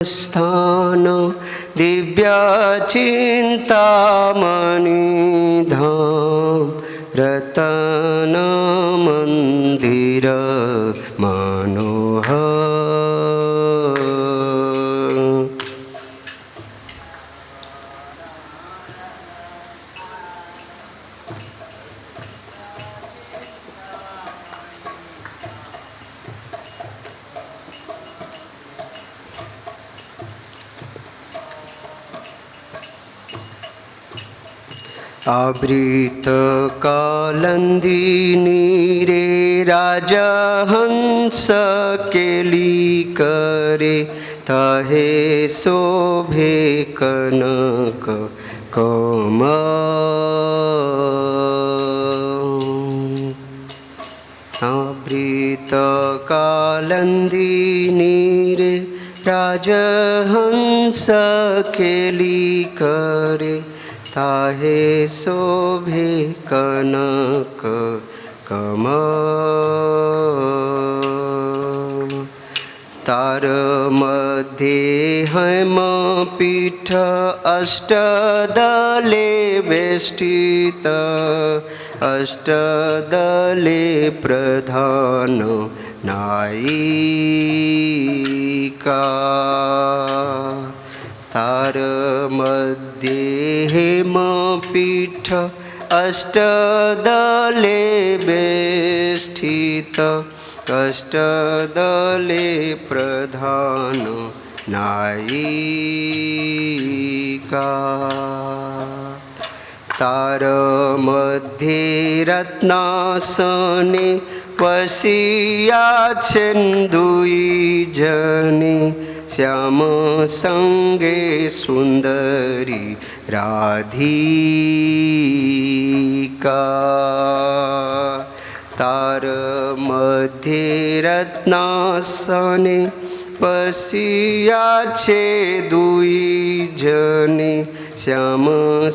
स्थान दिव्य चिंतामणि धाम रतन मंदिर मनोहर। आवृत कालंदिनी रे राजहंस केली करे ताहे शोभे कनक कमल। आवृत कालंदिनी रे राजहंस केली करे ताहे शोभे कनक कमल। तार मध्ये हेम पीठ अष्टदले वेष्टित अष्टदले प्रधान नायिका। तार मध्ये हेम पीठ अष्टदले वेष्टित अष्टदले प्रधान नायिका। तार मध्ये रत्नासने वसिया छेन्दुई जने श्याम संगे सुंदरी राधिका। तार मध्ये रत्नासने वसिया छे दुई जने श्याम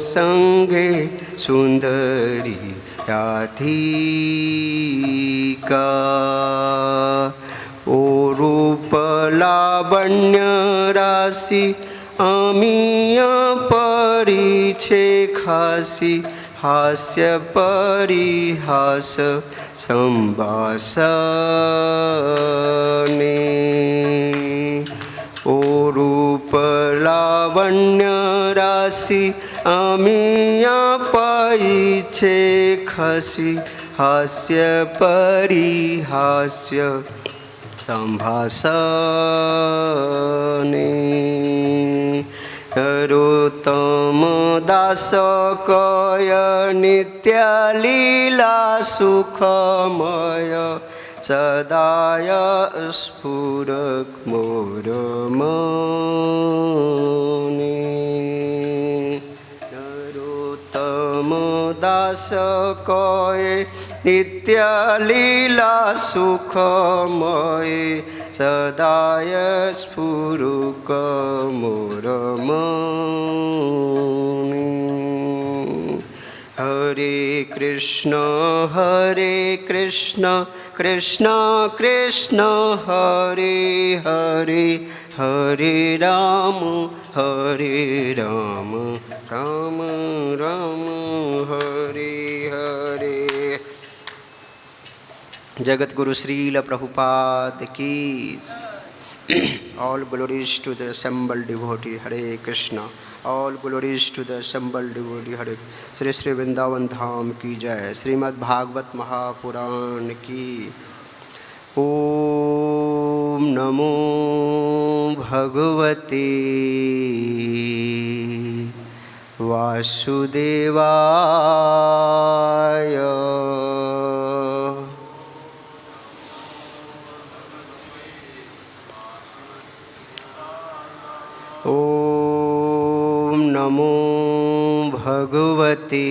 संगे सुंदरी राधिका। ओ रूप लावण्य राशि अमीय परी छे खासी हास्य परिहास संभाषणे। ओ रूप लावण्य राशि अमीय परी छे खासी हास्य परिहास्य संभाषणे। नरोत्तम दास कय नित्य लीला सुखमय सदाय स्फुरक मोर मने। नरोत्तम दास कय नित्य लीला सुखमय सदाय स्फुरुक मोर मने। हरे कृष्ण कृष्ण कृष्ण हरे हरे हरे राम राम राम हरे हरे। जगत गुरु श्रील प्रभुपाद की। All glories to the assembled devotee. Hare Krishna. All glories to the assembled devotee. Hare Shri Shri Vrindavan धाम की जय। श्रीमद् भागवत महापुराण की। ओम नमो भगवते वासुदेवाय। ओम नमो भगवते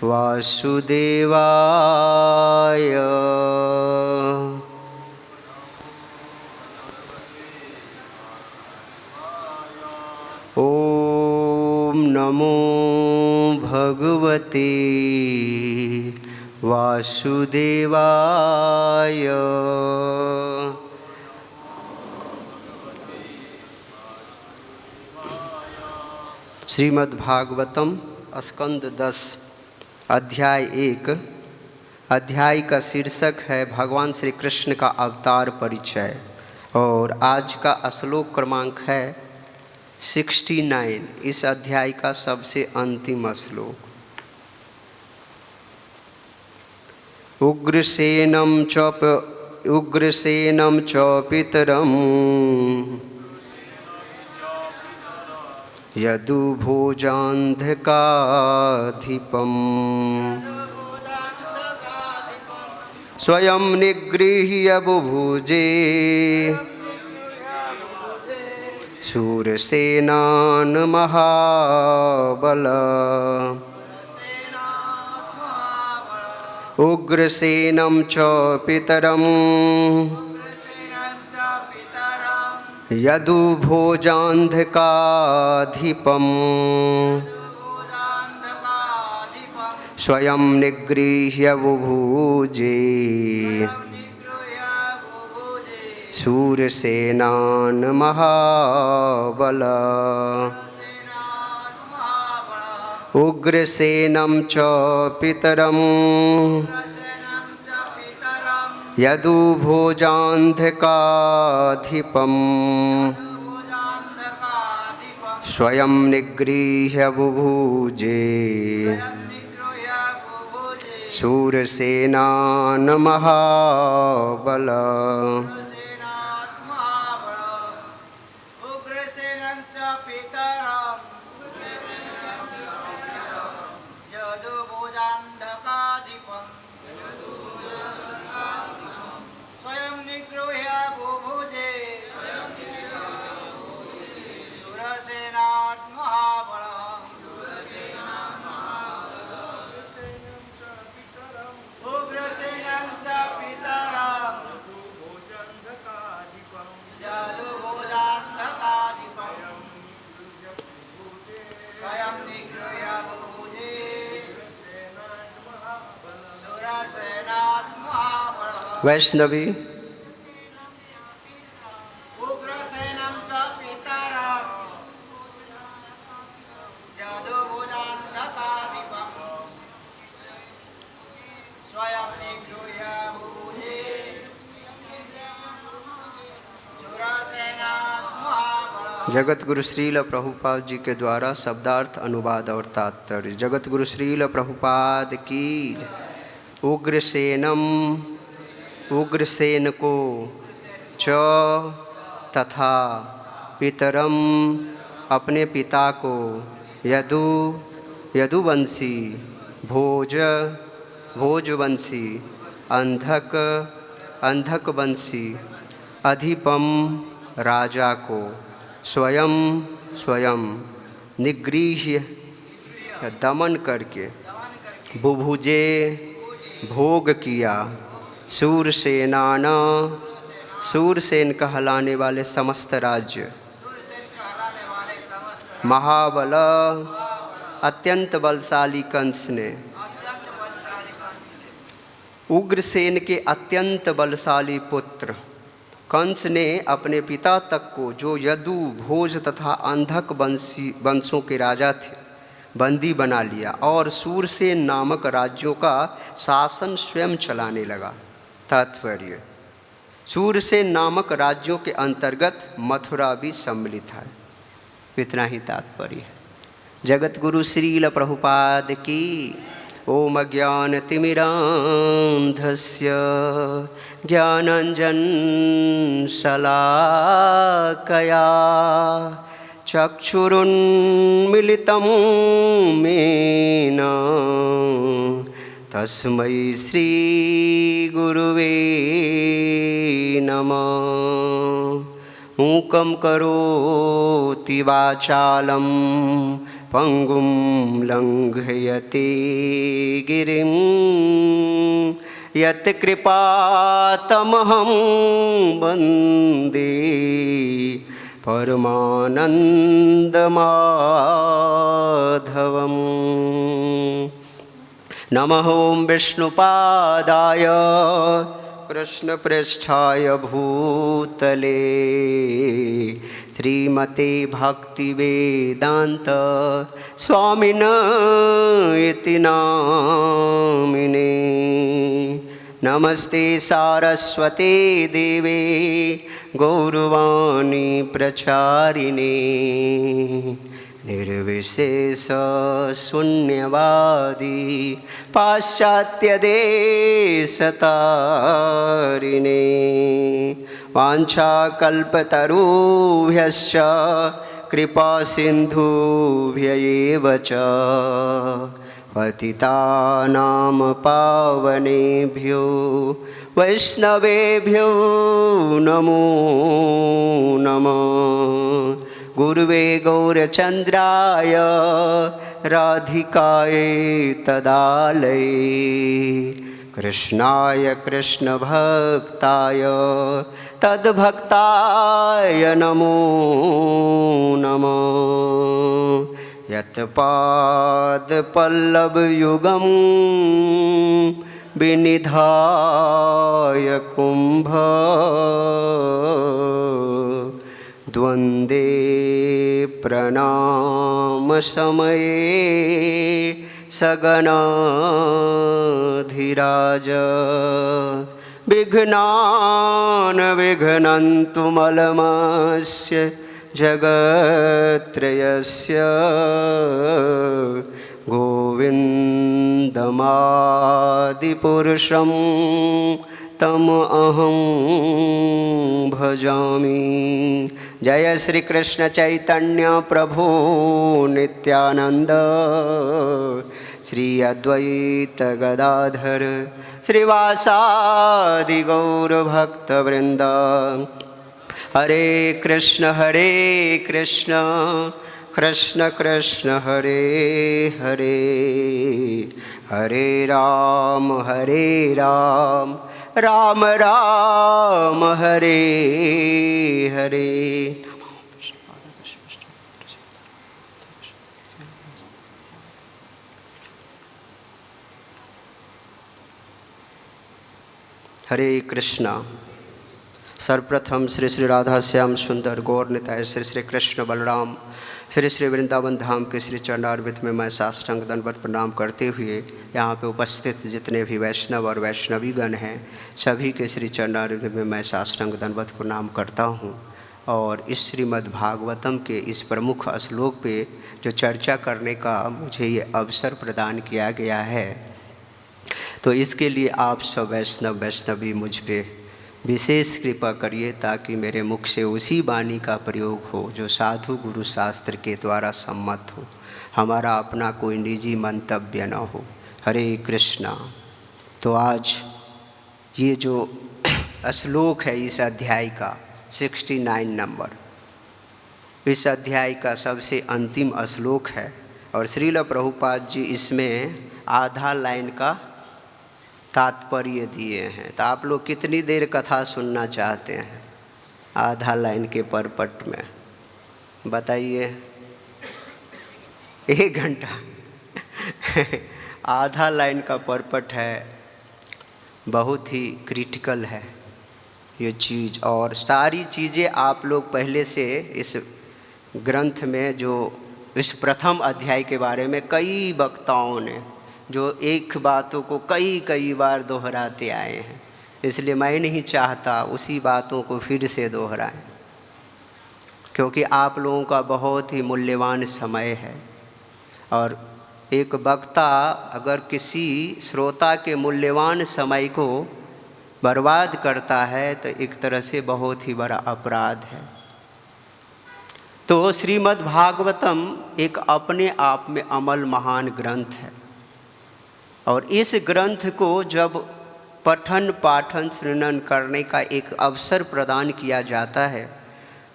वासुदेवाय। ओम नमो भगवते वासुदेवाय। श्रीमद्भागवतम स्कंद 10 अध्याय 1। अध्याय का शीर्षक है भगवान श्री कृष्ण का अवतार परिचय और आज का श्लोक क्रमांक है 69। इस अध्याय का सबसे अंतिम श्लोक। उग्रसेनं च पितरं यदुभुजान्धकाधिपम् स्वयं निगृह्य बुभुजे शूरसेनान् महाबल। उग्रसेनं च पितरं यदुभुजान्धकाधिपम् स्वयं निगृह्य बुभुजे शूरसेनान् महाबल। उग्रसेनं च पितरं यदुभुजान्धकाधिपम् स्वयं निगृह्य बुभुजे शूरसेनान् महाबल। वैष्णवी जगत गुरु श्रील प्रभुपाद जी के द्वारा शब्दार्थ अनुवाद और तात्पर्य। जगत गुरु श्रील प्रभुपाद की। उग्रसेनम उग्रसेन को च तथा पितरम अपने पिता को यदुवंशी भोजवंशी अंधकवंशी अधिपम राजा को स्वयं निगृह्य दमन करके बुभुजे भोग किया शूरसेन कहलाने वाले समस्त राज्य महाबल अत्यंत बलशाली कंस ने उग्रसेन के अत्यंत बलशाली पुत्र कंस ने अपने पिता तक को जो यदु भोज तथा अंधक वंशों के राजा थे बंदी बना लिया और शूरसेन नामक राज्यों का शासन स्वयं चलाने लगा। तात्पर्य शूरसेन नामक राज्यों के अंतर्गत मथुरा भी सम्मिलित है। इतना ही तात्पर्य है। जगत गुरु श्रील प्रभुपाद की। ओम अज्ञानतिमिरान्धस्य ज्ञानाञ्जनशलाकया चक्षुरुन्मिलितं येन तस्मै श्रीगुरुवे नमः। मूकं करोति वाचालं पंगुं लंघयते गिरिं यत्कृपातमहं वन्दे परमानन्दमाधवम्। नमः ओं विष्णुपादाय कृष्णपृष्ठाय भूतले श्रीमते भक्तिवेदांत स्वामिन इति नामिने। नमस्ते सारस्वते देवे गौरवाणी प्रचारिणे निर्विशेष शून्यवादी पाश्चात्य देशतारिणे वाञ्छाकल्पतरुभ्यश्च कृपा सिन्धुभ्य एव च पतितानां पावनेभ्यो वैष्णवेभ्यो नमो नमः। गुरुवे गौरचन्द्राय राधिकायै तदालये कृष्णाय कृष्णभक्ताय तद्भक्ताय नमो नमः। यत्पादपल्लवयुगं विनिधाय कुम्भ द्वन्द्वे प्रणामसमये सगणाधिराज विघ्नान् विघ्नन्तुमलमस्य जगत्त्रयस्य गोविन्दमादिपुरुषं तम अहं भजामि। जय श्री कृष्ण चैतन्य प्रभु नित्यानंद श्री अद्वैत गदाधर श्रीवासादि गौर भक्तवृंद। हरे कृष्ण कृष्ण कृष्ण हरे हरे, हरे राम राम राम हरे हरे। हरे कृष्णा। सर्वप्रथम श्री श्री राधा श्याम सुंदर गौर निताय श्री श्री कृष्ण बलराम श्री श्री वृंदावन धाम के श्री चरणारविंद में मैं साष्टांग दंडवत प्रणाम करते हुए यहाँ पे उपस्थित जितने भी वैष्णव और वैष्णवीगण हैं सभी के श्री चरणारविंद में मैं साष्टांग दंडवत प्रणाम करता हूँ। और इस श्रीमद् भागवतम के इस प्रमुख श्लोक पे जो चर्चा करने का मुझे ये अवसर प्रदान किया गया है, तो इसके लिए आप सब वैष्णव वैष्णवी मुझ पे विशेष कृपा करिए ताकि मेरे मुख से उसी वाणी का प्रयोग हो जो साधु गुरु शास्त्र के द्वारा सम्मत हो, हमारा अपना कोई निजी मंतव्य न हो। हरे कृष्णा। तो आज ये जो श्लोक है इस अध्याय का 69 नंबर, इस अध्याय का सबसे अंतिम श्लोक है और श्रील प्रभुपाद जी इसमें आधा लाइन का तात्पर्य दिए हैं। तो आप लोग कितनी देर कथा सुनना चाहते हैं आधा लाइन के परपट में, बताइए? 1 घंटा आधा लाइन का परपट है, बहुत ही क्रिटिकल है ये चीज़। और सारी चीज़ें आप लोग पहले से इस ग्रंथ में जो इस प्रथम अध्याय के बारे में कई वक्ताओं ने जो एक बातों को कई बार दोहराते आए हैं, इसलिए मैं नहीं चाहता उसी बातों को फिर से दोहराएं, क्योंकि आप लोगों का बहुत ही मूल्यवान समय है। और एक वक्ता अगर किसी श्रोता के मूल्यवान समय को बर्बाद करता है तो एक तरह से बहुत ही बड़ा अपराध है। तो श्रीमद् भागवतम एक अपने आप में अमल महान ग्रंथ है और इस ग्रंथ को जब पठन पाठन श्रवण करने का एक अवसर प्रदान किया जाता है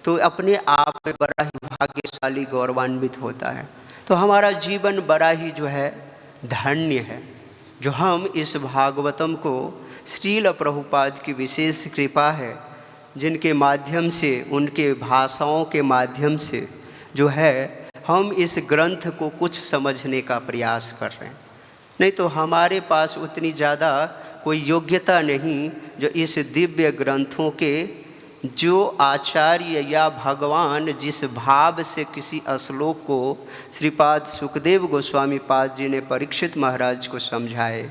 तो अपने आप में बड़ा ही भाग्यशाली गौरवान्वित होता है। तो हमारा जीवन बड़ा ही जो है धन्य है जो हम इस भागवतम को श्रील प्रभुपाद की विशेष कृपा है जिनके माध्यम से उनके भाषाओं के माध्यम से जो है हम इस ग्रंथ को कुछ समझने का प्रयास कर रहे हैं। नहीं तो हमारे पास उतनी ज़्यादा कोई योग्यता नहीं जो इस दिव्य ग्रंथों के जो आचार्य या भगवान जिस भाव से किसी श्लोक को श्रीपाद सुखदेव गोस्वामी पाद जी ने परीक्षित महाराज को समझाए,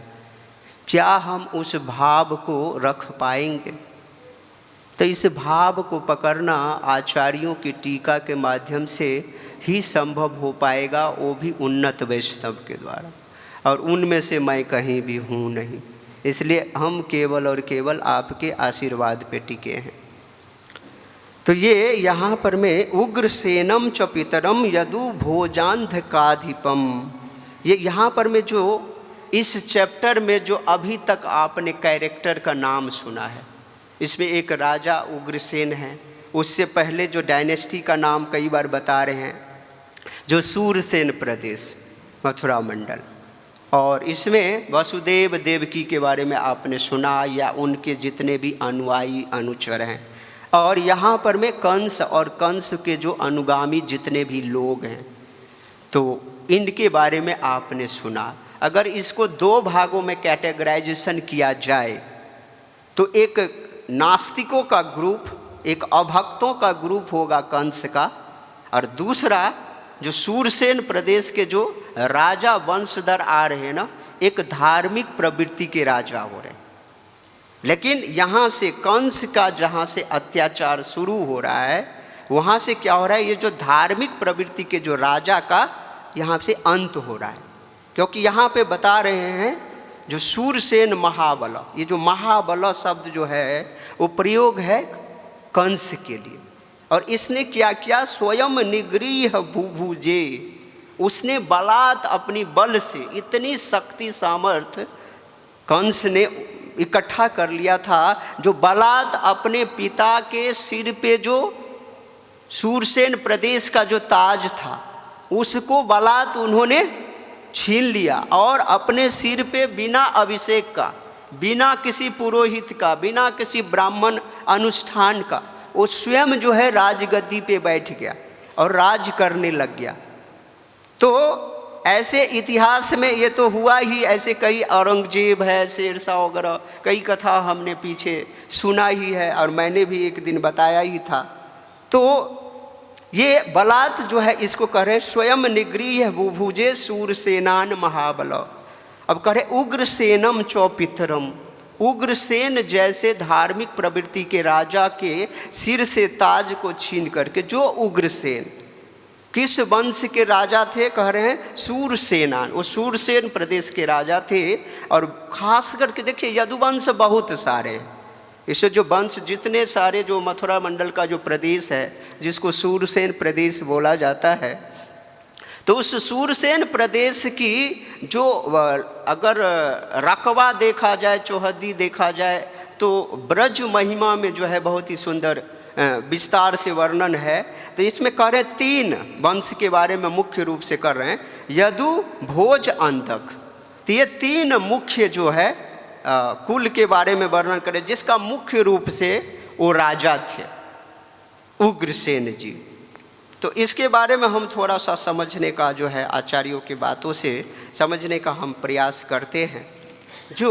क्या हम उस भाव को रख पाएंगे? तो इस भाव को पकड़ना आचार्यों की टीका के माध्यम से ही संभव हो पाएगा, वो भी उन्नत वैष्णव के द्वारा, और उनमें से मैं कहीं भी हूँ नहीं। इसलिए हम केवल और केवल आपके आशीर्वाद पे टिके हैं। तो ये यहाँ पर में उग्रसेनम च पितरम यदु भोजान्धकाधिपम, ये यहाँ पर में जो इस चैप्टर में जो अभी तक आपने कैरेक्टर का नाम सुना है, इसमें एक राजा उग्रसेन है, उससे पहले जो डायनेस्टी का नाम कई बार बता रहे हैं जो सूरसेन प्रदेश मथुरा मंडल, और इसमें वसुदेव देवकी के बारे में आपने सुना या उनके जितने भी अनुयायी अनुचर हैं, और यहाँ पर में कंस और कंस के जो अनुगामी जितने भी लोग हैं तो इनके बारे में आपने सुना। अगर इसको दो भागों में कैटेगराइजेशन किया जाए तो एक नास्तिकों का ग्रुप, एक अभक्तों का ग्रुप होगा कंस का, और दूसरा जो सूरसेन प्रदेश के जो राजा वंशधर आ रहे हैं ना, एक धार्मिक प्रवृत्ति के राजा हो रहे हैं। लेकिन यहाँ से कंस का जहाँ से अत्याचार शुरू हो रहा है, वहाँ से क्या हो रहा है, ये जो धार्मिक प्रवृत्ति के जो राजा का यहाँ से अंत हो रहा है। क्योंकि यहाँ पे बता रहे हैं जो सूरसेन महाबल, ये जो महाबल शब्द जो है वो प्रयोग है कंस के लिए, और इसने क्या किया, स्वयं निगृह भुभुजे, उसने बलात् अपनी बल से इतनी शक्ति सामर्थ्य कंस ने इकट्ठा कर लिया था, जो बलात् अपने पिता के सिर पे जो सूरसेन प्रदेश का जो ताज था उसको बलात् उन्होंने छीन लिया, और अपने सिर पे बिना अभिषेक का, बिना किसी पुरोहित का, बिना किसी ब्राह्मण अनुष्ठान का वो स्वयं जो है राजगद्दी पे बैठ गया और राज करने लग गया। तो ऐसे इतिहास में ये तो हुआ ही, ऐसे कई औरंगजेब है, शेरशाह वगैरह कई कथा हमने पीछे सुना ही है, और मैंने भी एक दिन बताया ही था। तो ये बलात् जो है इसको कह रहे स्वयं निगृह भुभुजे सूरसेनान महाबल। अब कह रहे उग्रसेनम चौपितरम, उग्रसेन जैसे धार्मिक प्रवृत्ति के राजा के सिर से ताज को छीन करके, जो उग्रसेन किस वंश के राजा थे, कह रहे हैं सूरसेनान, वो सूरसेन प्रदेश के राजा थे। और खास करके देखिए यदुवंश बहुत सारे, इससे जो वंश जितने सारे जो मथुरा मंडल का जो प्रदेश है जिसको सूरसेन प्रदेश बोला जाता है, तो उस सूरसेन प्रदेश की जो अगर रकबा देखा जाए, चौहद्दी देखा जाए, तो ब्रज महिमा में जो है बहुत ही सुंदर विस्तार से वर्णन है। तो इसमें कह रहे तीन वंश के बारे में मुख्य रूप से कर रहे हैं, यदु भोज अंधक। तो ये तीन मुख्य जो है कुल के बारे में वर्णन करें, जिसका मुख्य रूप से वो राजा थे उग्रसेन जी। तो इसके बारे में हम थोड़ा सा समझने का जो है आचार्यों की बातों से समझने का हम प्रयास करते हैं, जो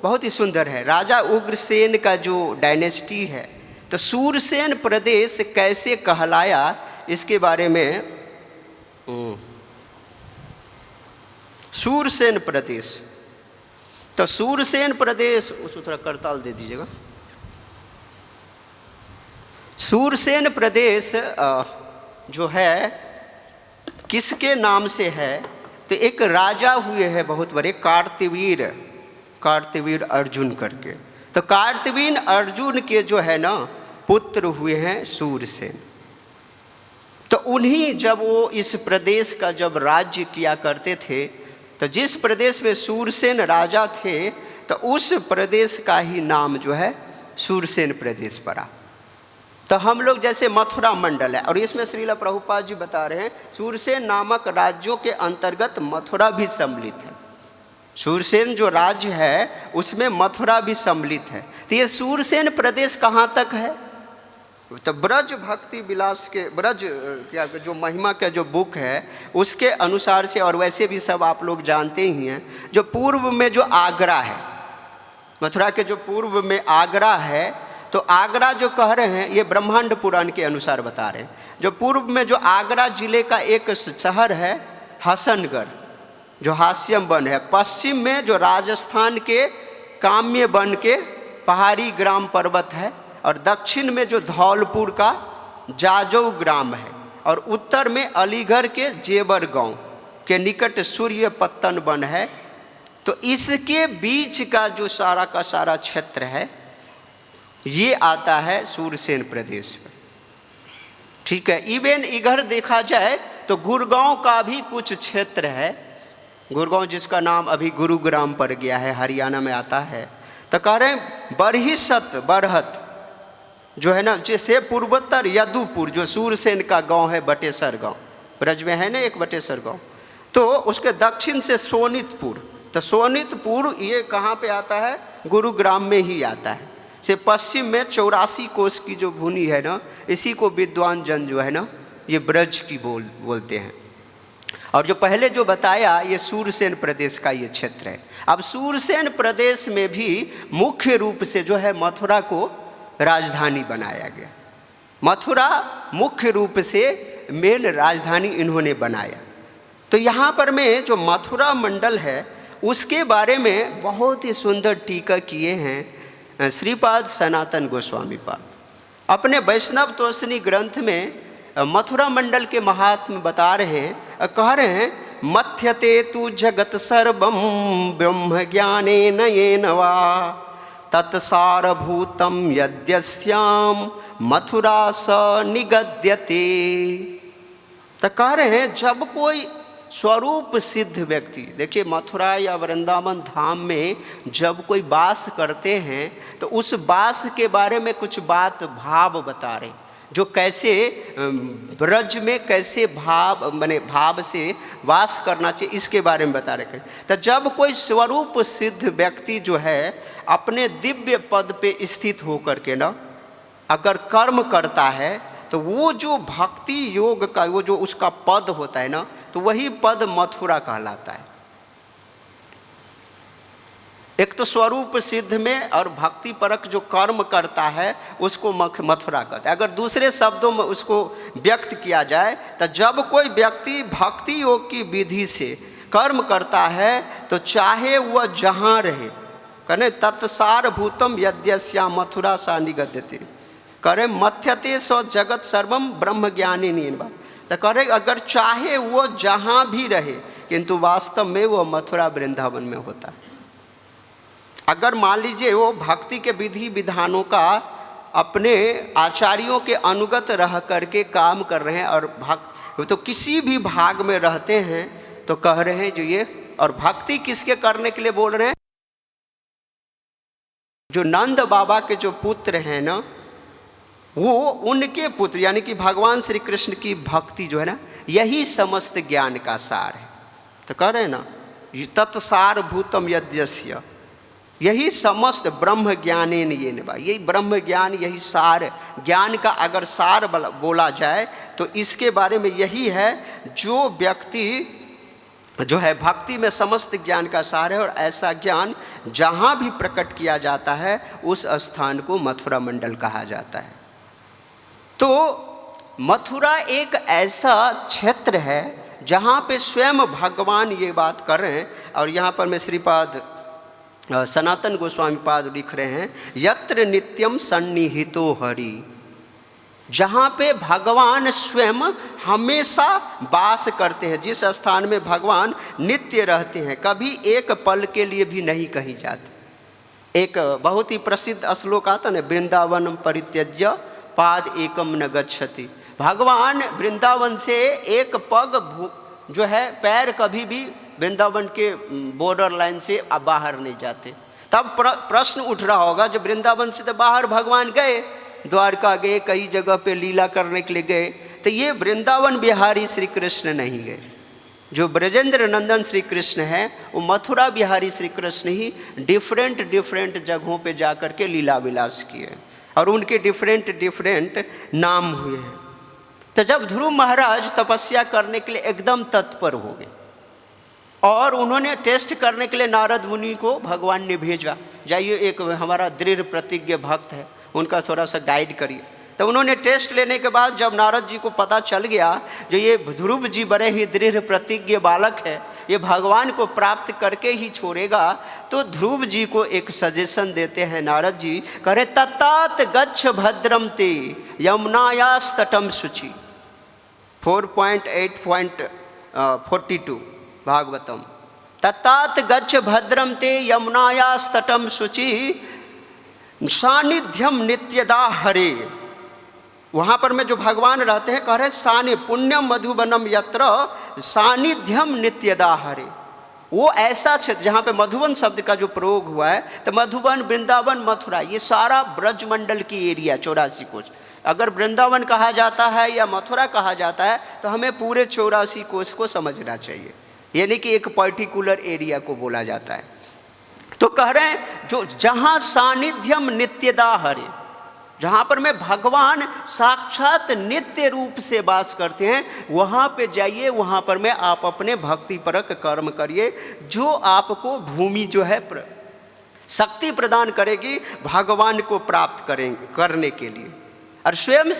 बहुत ही सुंदर है। राजा उग्रसेन का जो डायनेस्टी है, तो सूरसेन प्रदेश कैसे कहलाया इसके बारे में, सूरसेन प्रदेश, तो सूरसेन प्रदेश, उसको थोड़ा करताल दे दीजिएगा। सूरसेन प्रदेश जो है किसके नाम से है, तो एक राजा हुए हैं बहुत बड़े, कार्तवीर अर्जुन करके। तो कार्तवीर अर्जुन के जो है ना पुत्र हुए हैं सूरसेन। तो उन्हीं जब वो इस प्रदेश का जब राज्य किया करते थे, तो जिस प्रदेश में सूरसेन राजा थे, तो उस प्रदेश का ही नाम जो है सूरसेन प्रदेश पड़ा। तो हम लोग जैसे मथुरा मंडल है, और इसमें श्रील प्रभुपाद जी बता रहे हैं सूरसेन नामक राज्यों के अंतर्गत मथुरा भी सम्मिलित है। सूरसेन जो राज्य है उसमें मथुरा भी सम्मिलित है। तो ये सूरसेन प्रदेश कहाँ तक है, तो ब्रज भक्ति विलास के ब्रज क्या जो महिमा का जो बुक है उसके अनुसार से, और वैसे भी सब आप लोग जानते ही हैं, जो पूर्व में जो आगरा है, मथुरा के जो पूर्व में आगरा है, तो आगरा जो कह रहे हैं ये ब्रह्मांड पुराण के अनुसार बता रहे हैं। जो पूर्व में जो आगरा जिले का एक शहर है हसनगढ़, जो हास्यम वन है, पश्चिम में जो राजस्थान के काम्य वन के पहाड़ी ग्राम पर्वत है, और दक्षिण में जो धौलपुर का जाजौ ग्राम है, और उत्तर में अलीगढ़ के जेवर गांव के निकट सूर्य पत्तन वन है। तो इसके बीच का जो सारा का सारा क्षेत्र है ये आता है सूरसेन प्रदेश में। ठीक है, इवन इधर देखा जाए तो गुड़गांव का भी कुछ क्षेत्र है, गुड़गांव जिसका नाम अभी गुरुग्राम पड़ गया है, हरियाणा में आता है। तो कह रहे हैं बरहत जो है ना, जैसे पूर्वोत्तर यदुपुर जो सूरसेन का गांव है, बटेसर गांव ब्रज में है ना एक बटेसर गांव, तो उसके दक्षिण से सोनितपुर, तो सोनितपुर ये कहाँ पे आता है, गुरुग्राम में ही आता है। से पश्चिम में 84 कोस की जो भूमि है ना, इसी को विद्वान जन जो है ना ये ब्रज की बोलते हैं। और जो पहले जो बताया ये सूरसेन प्रदेश का ये क्षेत्र है। अब सूरसेन प्रदेश में भी मुख्य रूप से जो है मथुरा को राजधानी बनाया गया। मथुरा मुख्य रूप से मेन राजधानी इन्होंने बनाया। तो यहाँ पर में जो मथुरा मंडल है उसके बारे में बहुत ही सुंदर टीका किए हैं श्रीपाद सनातन गोस्वामी पाद अपने वैष्णव तोषणी ग्रंथ में। मथुरा मंडल के महात्म बता रहे हैं, कह रहे हैं मथ्यते तु जगत सर्वम ब्रह्म ज्ञानेन येन वा तत्सारभूतम यद्यस्याम मथुरा स निगद्यते। तो कह रहे हैं जब कोई स्वरूप सिद्ध व्यक्ति, देखिए मथुरा या वृंदावन धाम में जब कोई वास करते हैं तो उस वास के बारे में कुछ बात भाव बता रहे, जो कैसे ब्रज में कैसे भाव से वास करना चाहिए इसके बारे में बता रहे। तो जब कोई स्वरूप सिद्ध व्यक्ति जो है अपने दिव्य पद पे स्थित होकर के ना अगर कर्म करता है तो वो जो भक्ति योग का वो जो उसका पद होता है ना, तो वही पद मथुरा कहलाता है। एक तो स्वरूप सिद्ध में और भक्ति परक जो कर्म करता है उसको मथुरा कहते हैं। अगर दूसरे शब्दों में उसको व्यक्त किया जाए तो जब कोई व्यक्ति भक्ति योग की विधि से कर्म करता है तो चाहे वह जहाँ रहे, कहे तत्सार भूतम यद्यस्या मथुरा सा निगद्यते, करे मथ्यते स जगत सर्वम ब्रह्म ज्ञानी नीनवा। तो करे अगर चाहे वो जहाँ भी रहे किंतु वास्तव में वो मथुरा वृंदावन में होता है। अगर मान लीजिए वो भक्ति के विधि विधानों का अपने आचार्यों के अनुगत रह करके काम कर रहे हैं और तो किसी भी भाग में रहते हैं तो कह रहे हैं जो ये, और भक्ति किसके करने के लिए बोल रहे हैं, जो नंद बाबा के जो पुत्र हैं ना वो उनके पुत्र यानी कि भगवान श्री कृष्ण की भक्ति जो है ना यही समस्त ज्ञान का सार है। तो कह रहे हैं ना तत्सार भूतम यद्यस्य, यही समस्त ब्रह्म ज्ञानेन येन वा, यही ब्रह्म ज्ञान यही सार ज्ञान का अगर सार बोला जाए तो इसके बारे में यही है। जो व्यक्ति जो है भक्ति में समस्त ज्ञान का सार है और ऐसा ज्ञान जहाँ भी प्रकट किया जाता है उस स्थान को मथुरा मंडल कहा जाता है। तो मथुरा एक ऐसा क्षेत्र है जहाँ पे स्वयं भगवान ये बात कर रहे हैं। और यहाँ पर मैं श्रीपाद सनातन गोस्वामी पाद लिख रहे हैं यत्र नित्यम सन्निहितो हरि, जहाँ पे भगवान स्वयं हमेशा वास करते हैं, जिस स्थान में भगवान नित्य रहते हैं, कभी एक पल के लिए भी नहीं कहीं जाते। एक बहुत ही प्रसिद्ध श्लोक आता है, वृंदावन परित्यज्य पाद एकम न गच्छति। भगवान वृंदावन से एक पग जो है पैर कभी भी वृंदावन के बॉर्डर लाइन से बाहर नहीं जाते। तब प्रश्न उठ रहा होगा जब वृंदावन से तो बाहर भगवान गए, द्वारका गए, कई जगह पे लीला करने के लिए गए, तो ये वृंदावन बिहारी श्री कृष्ण नहीं गए। जो ब्रजेंद्र नंदन श्री कृष्ण हैं वो मथुरा बिहारी श्री कृष्ण ही डिफरेंट जगहों पे जा कर के लीला विलास किए और उनके डिफरेंट नाम हुए हैं। तो जब ध्रुव महाराज तपस्या करने के लिए एकदम तत्पर हो गए और उन्होंने टेस्ट करने के लिए नारद मुनि को भगवान ने भेजा, जाइए एक हमारा दृढ़ प्रतिज्ञ भक्त है उनका थोड़ा सा गाइड करिए। तो उन्होंने टेस्ट लेने के बाद जब नारद जी को पता चल गया जो ये ध्रुव जी बड़े ही दृढ़ प्रतिज्ञ बालक है, ये भगवान को प्राप्त करके ही छोड़ेगा, तो ध्रुव जी को एक सजेशन देते हैं नारद जी, कह रहे तत्तात गच्छ भद्रम ते यमुनायास तटम शुचि। 4.8.42 भागवतम। तत्तात गच्छ भद्रम ते यमुनायास तटम शुचि सानिध्यम नित्यदा हरे। वहाँ पर में जो भगवान रहते हैं, कह रहे सानि पुण्यम मधुबनम यत्र सानिध्यम नित्यदा हरे। वो ऐसा क्षेत्र जहाँ पे मधुबन शब्द का जो प्रयोग हुआ है, तो मधुबन, वृंदावन, मथुरा, ये सारा ब्रजमंडल की एरिया 84 कोष। अगर वृंदावन कहा जाता है या मथुरा कहा जाता है तो हमें पूरे 84 कोष को समझना चाहिए, यानी कि एक पर्टिकुलर एरिया को बोला जाता है। तो कह रहे हैं जो जहाँ सानिध्यम नित्यदा हरे, जहाँ पर में भगवान साक्षात नित्य रूप से वास करते हैं, वहाँ पे जाइए, वहाँ पर में आप अपने भक्तिपरक कर्म करिए, जो आपको भूमि जो है शक्ति प्रदान करेगी भगवान को प्राप्त करने के लिए। और स्वयं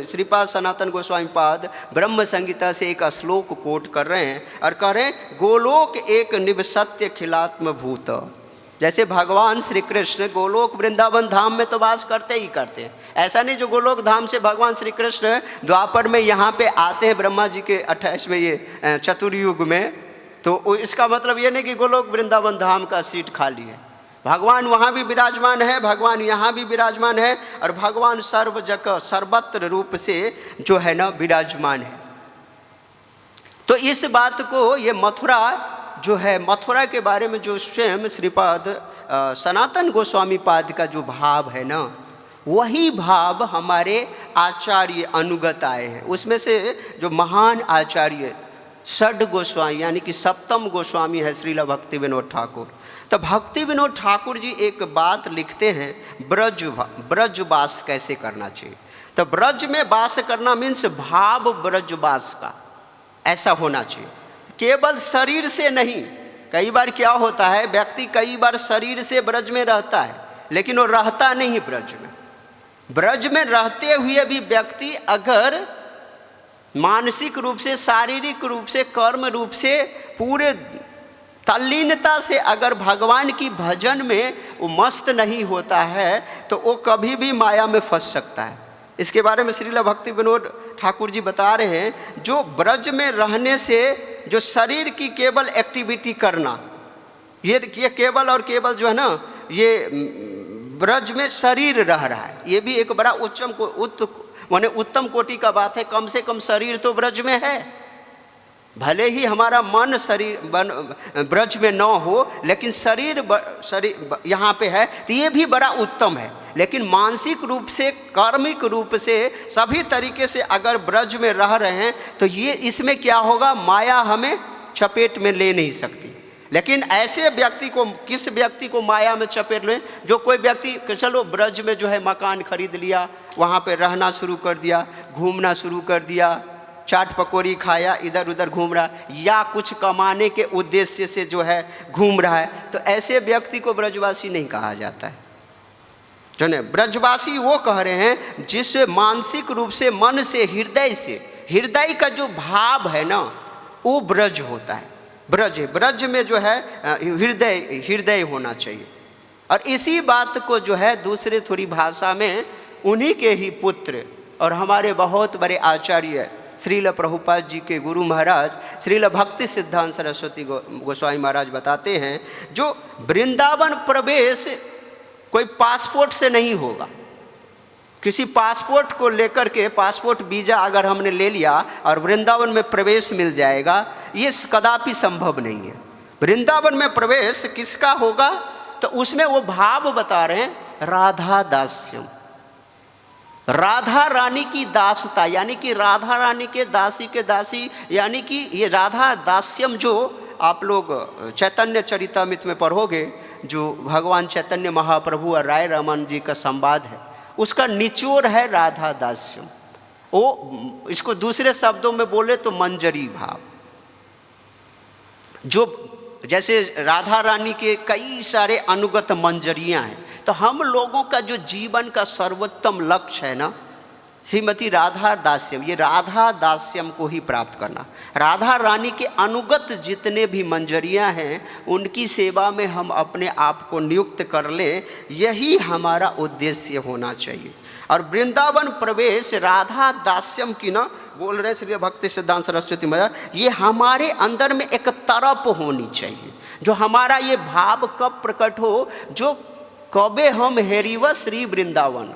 श्रीपाद सनातन गोस्वामी पाद ब्रह्म संगीता से एक श्लोक कोट कर रहे हैं और कह रहे हैं गोलोक एक निवसत्य खिलात्म भूत। जैसे भगवान श्री कृष्ण गोलोक वृंदावन धाम में तो वास करते ही करते हैं, ऐसा नहीं जो गोलोक धाम से भगवान श्री कृष्ण द्वापर में यहाँ पे आते हैं ब्रह्मा जी के 28वें ये चतुर्युग में, तो इसका मतलब ये नहीं कि गोलोक वृंदावन धाम का सीट खाली है। भगवान वहाँ भी विराजमान है, भगवान यहाँ भी विराजमान है, और भगवान सर्व जगह सर्वत्र रूप से जो है ना विराजमान है। तो इस बात को ये मथुरा जो है, मथुरा के बारे में जो स्वयं श्रीपाद सनातन गोस्वामी पाद का जो भाव है ना, वही भाव हमारे आचार्य अनुगत आए हैं। उसमें से जो महान आचार्य षड गोस्वामी यानी कि सप्तम गोस्वामी है श्रील भक्ति विनोद ठाकुर। तो भक्ति विनोद ठाकुर जी एक बात लिखते हैं, ब्रजवास कैसे करना चाहिए। तो ब्रज में वास करना मीन्स भाव ब्रजवास का ऐसा होना चाहिए, केवल शरीर से नहीं। कई बार क्या होता है, व्यक्ति कई बार शरीर से ब्रज में रहता है लेकिन वो रहता नहीं ब्रज में। ब्रज में रहते हुए भी व्यक्ति अगर मानसिक रूप से, शारीरिक रूप से, कर्म रूप से पूरे तल्लीनता से अगर भगवान की भजन में वो मस्त नहीं होता है तो वो कभी भी माया में फंस सकता है। इसके बारे में श्रील भक्ति विनोद ठाकुर जी बता रहे हैं, जो ब्रज में रहने से जो शरीर की केवल एक्टिविटी करना, ये केवल और केवल जो है ना, ये ब्रज में शरीर रह रहा है, ये भी एक बड़ा उत्तम कोटि का बात है। कम से कम शरीर तो ब्रज में है, भले ही हमारा मन ब्रज में न हो, लेकिन शरीर यहाँ पे है, तो ये भी बड़ा उत्तम है। लेकिन मानसिक रूप से, कार्मिक रूप से, सभी तरीके से अगर ब्रज में रह रहे हैं तो ये इसमें क्या होगा, माया हमें चपेट में ले नहीं सकती। लेकिन ऐसे व्यक्ति को, किस व्यक्ति को माया में चपेट लें, जो कोई व्यक्ति चलो ब्रज में जो है मकान खरीद लिया, वहाँ पे रहना शुरू कर दिया, घूमना शुरू कर दिया, चाट पकौड़ी खाया, इधर उधर घूम रहा, या कुछ कमाने के उद्देश्य से जो है घूम रहा है, तो ऐसे व्यक्ति को ब्रजवासी नहीं कहा जाता है। जो है ब्रजवासी वो कह रहे हैं जिससे मानसिक रूप से, मन से, हृदय का जो भाव है ना, वो ब्रज होता है। ब्रज में जो है हृदय होना चाहिए। और इसी बात को जो है दूसरे थोड़ी भाषा में उन्हीं के ही पुत्र और हमारे बहुत बड़े आचार्य श्रील प्रभुपाद जी के गुरु महाराज श्रील भक्ति सिद्धांत सरस्वती गोस्वामी महाराज बताते हैं, जो वृंदावन प्रवेश कोई पासपोर्ट से नहीं होगा। किसी पासपोर्ट को लेकर के, पासपोर्ट वीज़ा अगर हमने ले लिया और वृंदावन में प्रवेश मिल जाएगा, ये कदापि संभव नहीं है। वृंदावन में प्रवेश किसका होगा, तो उसमें वो भाव बता रहे हैं, राधा दास्यम, राधा रानी की दासता, यानी कि राधा रानी के दासी के दासी, यानी कि ये राधा दास्यम जो आप लोग चैतन्य चरितामृत में पढ़ोगे, जो भगवान चैतन्य महाप्रभु और राय रमन जी का संवाद है, उसका निचोड़ है राधा दास्यम। वो इसको दूसरे शब्दों में बोले तो मंजरी भाव। जो जैसे राधा रानी के कई सारे अनुगत मंजरियां हैं, तो हम लोगों का जो जीवन का सर्वोत्तम लक्ष्य है ना, श्रीमती राधा दास्यम, ये राधा दास्यम को ही प्राप्त करना। राधा रानी के अनुगत जितने भी मंजरियां हैं उनकी सेवा में हम अपने आप को नियुक्त कर ले, यही हमारा उद्देश्य होना चाहिए। और वृंदावन प्रवेश राधा दास्यम की ना, बोल रहे श्री भक्ति सिद्धांत सरस्वती महाराज, ये हमारे अंदर में एक तरफ होनी चाहिए, जो हमारा ये भाव कब प्रकट हो, जो कबे हम हेरिव श्री वृंदावन,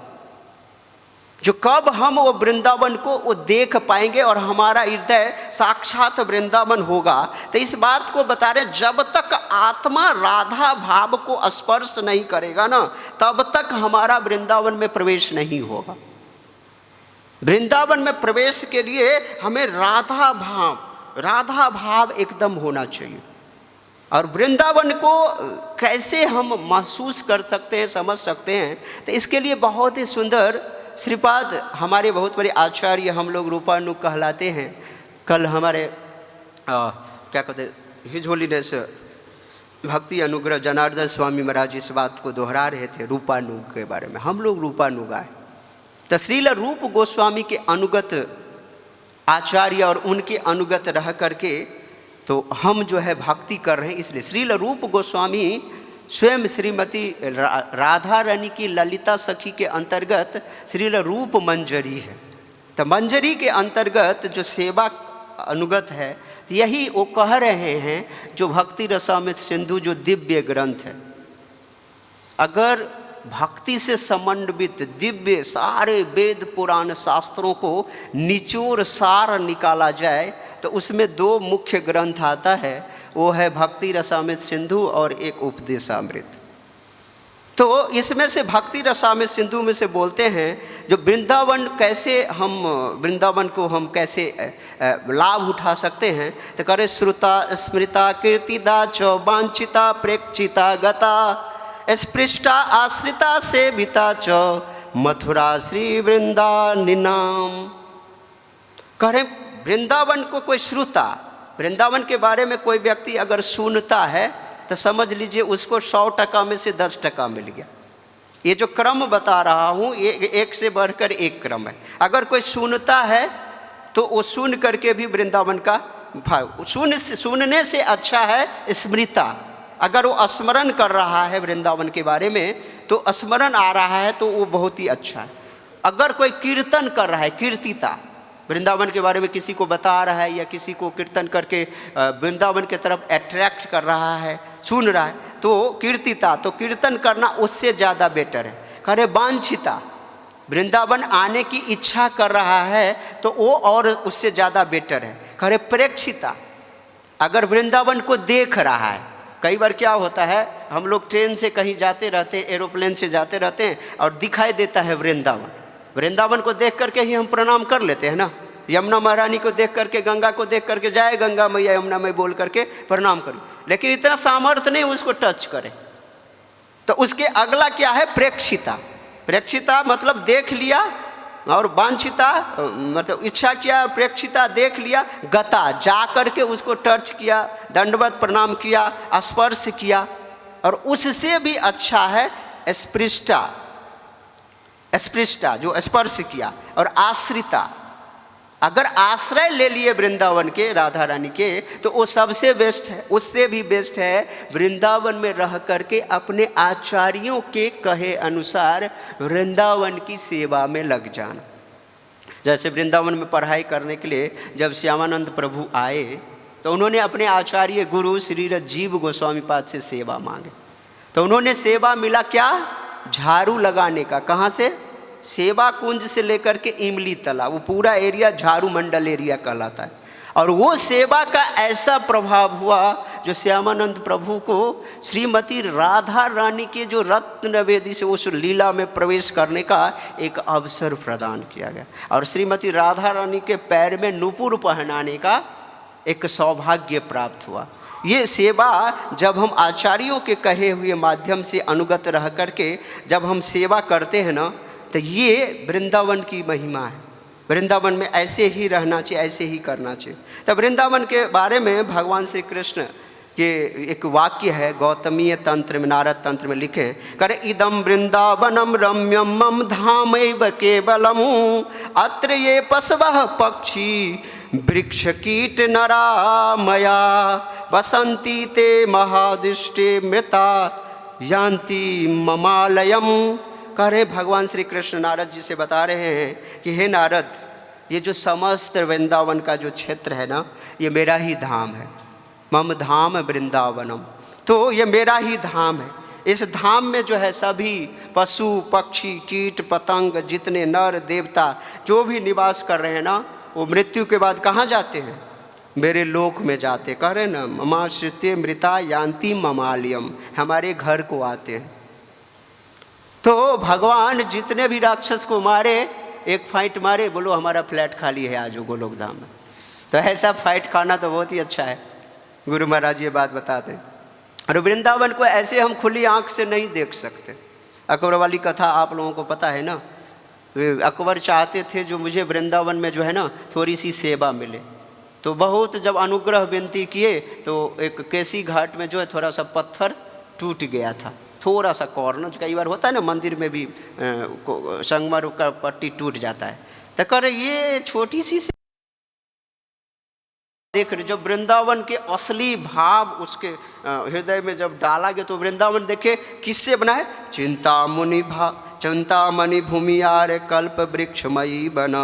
जो कब हम वो वृंदावन को वो देख पाएंगे और हमारा हृदय साक्षात वृंदावन होगा। तो इस बात को बता रहे, जब तक आत्मा राधा भाव को स्पर्श नहीं करेगा ना, तब तक हमारा वृंदावन में प्रवेश नहीं होगा। वृंदावन में प्रवेश के लिए हमें राधा भाव एकदम होना चाहिए। और वृंदावन को कैसे हम महसूस कर सकते हैं, समझ सकते हैं, तो इसके लिए बहुत ही सुंदर श्रीपाद हमारे बहुत बड़े आचार्य, हम लोग रूपानुग कहलाते हैं। कल हमारे क्या कहते हैं, हिज होलीनेस भक्ति अनुग्रह जनार्दन स्वामी महाराज इस बात को दोहरा रहे थे रूपानुग के बारे में। हम लोग रूपानुग आए तो श्रील रूप गोस्वामी के अनुगत आचार्य और उनके अनुगत रह करके तो हम जो है भक्ति कर रहे हैं। इसलिए श्रील रूप गोस्वामी स्वयं श्रीमती राधा रानी की ललिता सखी के अंतर्गत श्रील रूप मंजरी है। तो मंजरी के अंतर्गत जो सेवा अनुगत है, तो यही वो कह रहे हैं जो भक्ति रसामृत सिंधु जो दिव्य ग्रंथ है, अगर भक्ति से समन्वित दिव्य सारे वेद पुराण शास्त्रों को निचोड़ सार निकाला जाए तो उसमें दो मुख्य ग्रंथ आता है, वो है भक्ति रसामृत सिंधु और एक उपदेशामृत। तो इसमें से भक्ति रसामृत सिंधु में से बोलते हैं जो वृंदावन कैसे हम वृंदावन को हम कैसे लाभ उठा सकते हैं, तो करे श्रुता स्मृता कीर्तिदा च वांछिता प्रेक्षिता गता स्पृष्टा आश्रिता सेविता च मथुरा श्री वृंदानिनाम। करें वृंदावन को कोई श्रुता, वृंदावन के बारे में कोई व्यक्ति अगर सुनता है तो समझ लीजिए उसको 100% में से 10% मिल गया। ये जो क्रम बता रहा हूँ ये एक से बढ़कर एक क्रम है। अगर कोई सुनता है तो वो सुन करके भी वृंदावन का भाव, सुनने से अच्छा है स्मृता। अगर वो स्मरण कर रहा है वृंदावन के बारे में तो स्मरण आ रहा है तो वो बहुत ही अच्छा है। अगर कोई कीर्तन कर रहा है, कीर्तिता, वृंदावन के बारे में किसी को बता रहा है या किसी को कीर्तन करके वृंदावन की तरफ अट्रैक्ट कर रहा है, सुन रहा है, तो कीर्तिता, तो कीर्तन करना उससे ज़्यादा बेटर है। करे वांछिता, वृंदावन आने की इच्छा कर रहा है तो वो और उससे ज़्यादा बेटर है। करे प्रेक्षिता, अगर वृंदावन को देख रहा है, कई बार क्या होता है हम लोग ट्रेन से कहीं जाते रहते हैं, एरोप्लेन से जाते रहते हैं और दिखाई देता है वृंदावन, वृंदावन को देख करके ही हम प्रणाम कर लेते हैं ना। यमुना महारानी को देख करके, गंगा को देख करके, जय गंगा मैया यमुना में बोल करके प्रणाम करें, लेकिन इतना सामर्थ्य नहीं उसको टच करे। तो उसके अगला क्या है प्रेक्षिता। प्रेक्षिता मतलब देख लिया, और वांछिता मतलब इच्छा किया, प्रेक्षिता देख लिया, गता जा करके उसको टच किया, दंडवत प्रणाम किया, स्पर्श किया। और उससे भी अच्छा है स्पृष्टा, स्पृष्टा जो स्पर्श किया। और आश्रिता, अगर आश्रय ले लिए वृंदावन के राधा रानी के तो वो सबसे बेस्ट है। उससे भी बेस्ट है वृंदावन में रह करके अपने आचार्यों के कहे अनुसार वृंदावन की सेवा में लग जाना। जैसे वृंदावन में पढ़ाई करने के लिए जब श्यामानंद प्रभु आए तो उन्होंने अपने आचार्य गुरु श्री जीव गोस्वामी पाद से सेवा मांगे, तो उन्होंने सेवा मिला क्या, झाड़ू लगाने का। कहाँ से, सेवा कुंज से लेकर के इमली तला, वो पूरा एरिया झाड़ू मंडल एरिया कहलाता है। और वो सेवा का ऐसा प्रभाव हुआ जो श्यामानंद प्रभु को श्रीमती राधा रानी के जो रत्न वेदी से उस लीला में प्रवेश करने का एक अवसर प्रदान किया गया, और श्रीमती राधा रानी के पैर में नूपुर पहनाने का एक सौभाग्य प्राप्त हुआ। ये सेवा जब हम आचार्यों के कहे हुए माध्यम से अनुगत रह करके जब हम सेवा करते हैं ना, तो ये वृंदावन की महिमा है। वृंदावन में ऐसे ही रहना चाहिए, ऐसे ही करना चाहिए। तो वृंदावन के बारे में भगवान श्री कृष्ण कि एक वाक्य है गौतमीय तंत्र में, नारद तंत्र में लिखे, करे इदम वृंदावनम रम्यम मम धामैव केवलम अत्र ये पशवः पक्षी वृक्ष कीट नरा मया बसंती ते महादृष्टे मृता यान्ति ममालयम। कह रहे भगवान श्री कृष्ण नारद जी से बता रहे हैं कि हे नारद, ये जो समस्त वृंदावन का जो क्षेत्र है ना, ये मेरा ही धाम है। मम धाम वृंदावनम, तो ये मेरा ही धाम है। इस धाम में जो है सभी पशु पक्षी कीट पतंग जितने नर देवता जो भी निवास कर रहे हैं ना, वो मृत्यु के बाद कहाँ जाते हैं? मेरे लोक में जाते। कह रहे ना ममाश्रित्य मृता यान्ति ममालयम, हमारे घर को आते हैं। तो भगवान जितने भी राक्षस को मारे, एक फाइट मारे, बोलो हमारा फ्लैट खाली है आज गोलोक धाम में। तो ऐसा फाइट खाना तो बहुत ही अच्छा है। गुरु महाराज ये बात बताते हैं। और वृंदावन को ऐसे हम खुली आंख से नहीं देख सकते। अकबर वाली कथा आप लोगों को पता है ना। अकबर चाहते थे जो मुझे वृंदावन में जो है ना थोड़ी सी सेवा मिले, तो बहुत जब अनुग्रह विनती किए तो एक केसी घाट में जो है थोड़ा सा पत्थर टूट गया था, थोड़ा सा कॉर्नर। कई बार होता है ना मंदिर में भी संगमर का पट्टी टूट जाता है। तो कर ये छोटी सी देख रहे, जब वृंदावन के असली भाव उसके हृदय में जब डाला गया, तो वृंदावन देखे किससे बना है? चिंतामणि भूमियार कल्प वृक्षमयी बना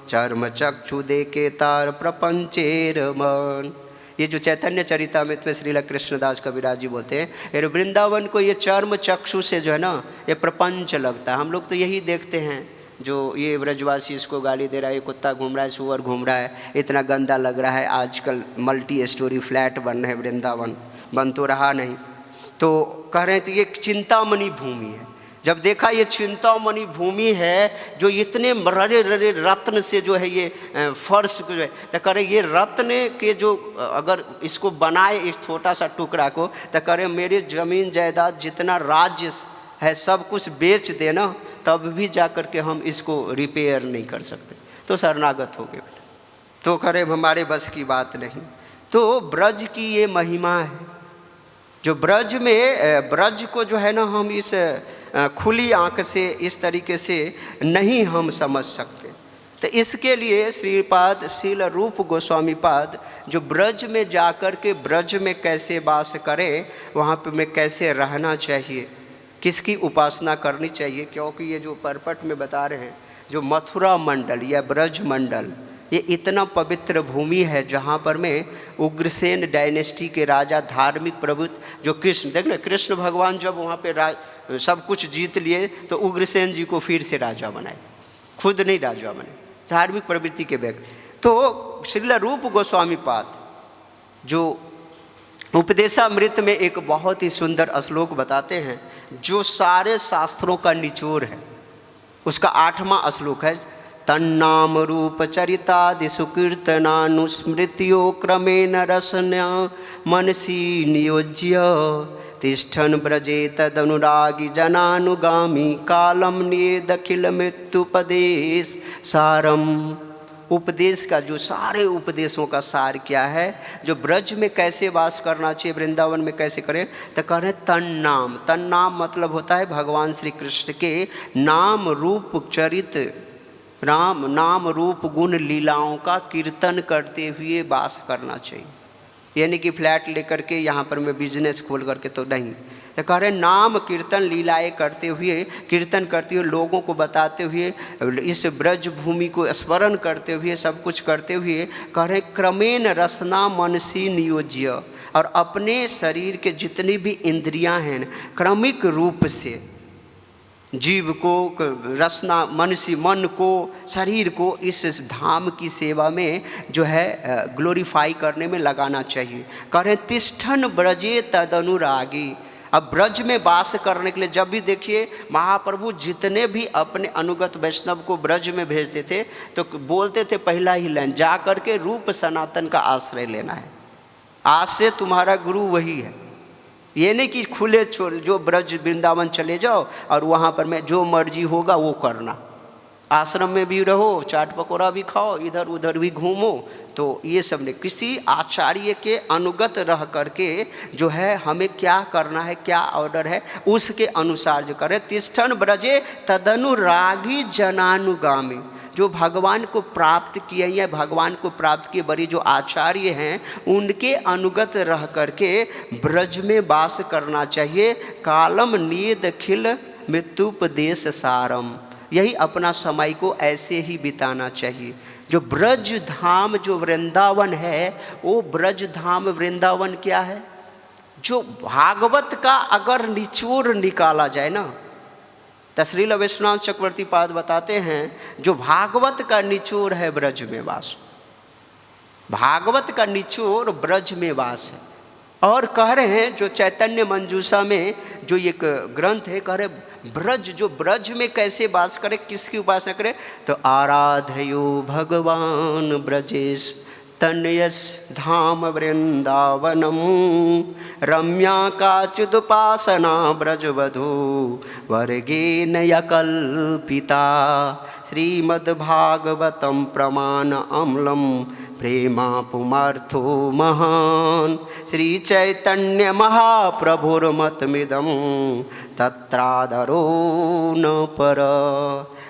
चर्म चक्षु दे के तार प्रपंचेर मन। ये जो चैतन्य चरितामृत में श्रील कृष्णदास कविराज जी बोलते हैं, ये वृंदावन को ये चर्म चक्षु से जो है ना ये प्रपंच लगता है। हम लोग तो यही देखते हैं, जो ये ब्रजवासी इसको गाली दे रहा है, ये कुत्ता घूम रहा है, सुअर घूम रहा है, इतना गंदा लग रहा है। आजकल मल्टी स्टोरी फ्लैट बन रहे हैं, वृंदावन बन तो रहा नहीं। तो कह रहे हैं तो ये चिंतामणि भूमि है। जब देखा ये चिंतामणि भूमि है जो इतने ररे ररे रत्न से जो है ये फर्श जो है, तो कह रहे ये रत्न के जो अगर इसको बनाए एक छोटा सा टुकड़ा को, तो कह रहे मेरे जमीन जायदाद जितना राज्य है सब कुछ बेच देना, तब भी जा कर के हम इसको रिपेयर नहीं कर सकते। तो शरणागत हो गए। तो करे हमारे बस की बात नहीं। तो ब्रज की ये महिमा है, जो ब्रज में ब्रज को जो है ना हम इस खुली आंख से इस तरीके से नहीं हम समझ सकते। तो इसके लिए श्रीपाद श्रील रूप गोस्वामी पाद जो ब्रज में जाकर के ब्रज में कैसे वास करें, वहाँ पे में कैसे रहना चाहिए, किसकी उपासना करनी चाहिए। क्योंकि ये जो परपट में बता रहे हैं, जो मथुरा मंडल या ब्रज मंडल, ये इतना पवित्र भूमि है जहाँ पर में उग्रसेन डायनेस्टी के राजा धार्मिक प्रभुत्व जो कृष्ण, देख ना कृष्ण भगवान जब वहाँ पे सब कुछ जीत लिए तो उग्रसेन जी को फिर से राजा बनाए, खुद नहीं राजा बने, धार्मिक प्रवृत्ति के व्यक्ति। तो श्रील रूप गोस्वामी पाद जो उपदेशामृत में एक बहुत ही सुंदर श्लोक बताते हैं, जो सारे शास्त्रों का निचोड़ है। उसका 8वां श्लोक है, तन्नाम रूप चरितादि सुकीर्तनानुस्मृत्यो क्रमेण रसन्या मनसी नियोज्य तिष्ठन् ब्रजे तदनुरागी जनानुगामी कालम नियदखिल मृत्युपदेश सारम। उपदेश का जो सारे उपदेशों का सार क्या है, जो ब्रज में कैसे वास करना चाहिए, वृंदावन में कैसे करें, तो कह रहे तन्नाम। तन्नाम मतलब होता है भगवान श्री कृष्ण के नाम रूप चरित, राम नाम रूप गुण लीलाओं का कीर्तन करते हुए वास करना चाहिए। यानी कि फ्लैट लेकर के यहाँ पर मैं बिजनेस खोल करके तो नहीं। तो कह रहे नाम कीर्तन लीलाएँ करते हुए, कीर्तन करते हुए, लोगों को बताते हुए, इस ब्रज भूमि को स्मरण करते हुए, सब कुछ करते हुए, कह रहे क्रमेण रसना मनसी नियोज्य, और अपने शरीर के जितनी भी इंद्रियां हैं क्रमिक रूप से जीव को रसना मनसी मन को शरीर को इस धाम की सेवा में जो है ग्लोरीफाई करने में लगाना चाहिए। कह रहे तिष्ठन ब्रजे तदनुरागी। अब ब्रज में वास करने के लिए जब भी देखिए महाप्रभु जितने भी अपने अनुगत वैष्णव को ब्रज में भेजते थे तो बोलते थे पहला ही लाइन, जा कर के रूप सनातन का आश्रय लेना है, आज से तुम्हारा गुरु वही है। ये नहीं कि खुले छोड़ जो ब्रज वृंदावन चले जाओ और वहाँ पर मैं जो मर्जी होगा वो करना, आश्रम में भी रहो, चाट पकौड़ा भी खाओ, इधर उधर भी घूमो। तो ये सब ने किसी आचार्य के अनुगत रह करके जो है हमें क्या करना है, क्या ऑर्डर है, उसके अनुसार जो करे। तिष्ठन ब्रजे तदनुरागी जनानुगामी, जो भगवान को प्राप्त किए या भगवान को प्राप्त किए बड़ी जो आचार्य हैं उनके अनुगत रह करके ब्रज में वास करना चाहिए। कालम नीद खिल मृत्युपदेश सारम, यही अपना समय को ऐसे ही बिताना चाहिए। जो ब्रज धाम जो वृंदावन है, वो ब्रज धाम वृंदावन क्या है? जो भागवत का अगर निचोड़ निकाला जाए ना, श्रील वैष्णव चक्रवर्ती पाद बताते हैं जो भागवत का निचोड़ है ब्रज में वास, भागवत का निचोड़ ब्रज में वास है। और कह रहे हैं जो चैतन्य मंजूषा में जो एक ग्रंथ है, कह रहे ब्रज, जो ब्रज में कैसे वास करे, किसकी उपासना करे, तो आराधयो भगवान ब्रजेश तनयस धाम वृंदावनम रम्या काचिदुपासना ब्रजवधू वर्गेन यकल्पिता श्रीमद्भागवतम प्रमाण अम्लम प्रेमा पुमार्थो महान श्री चैतन्य महाप्रभुर्मतमिदं तत्रादरो न पर।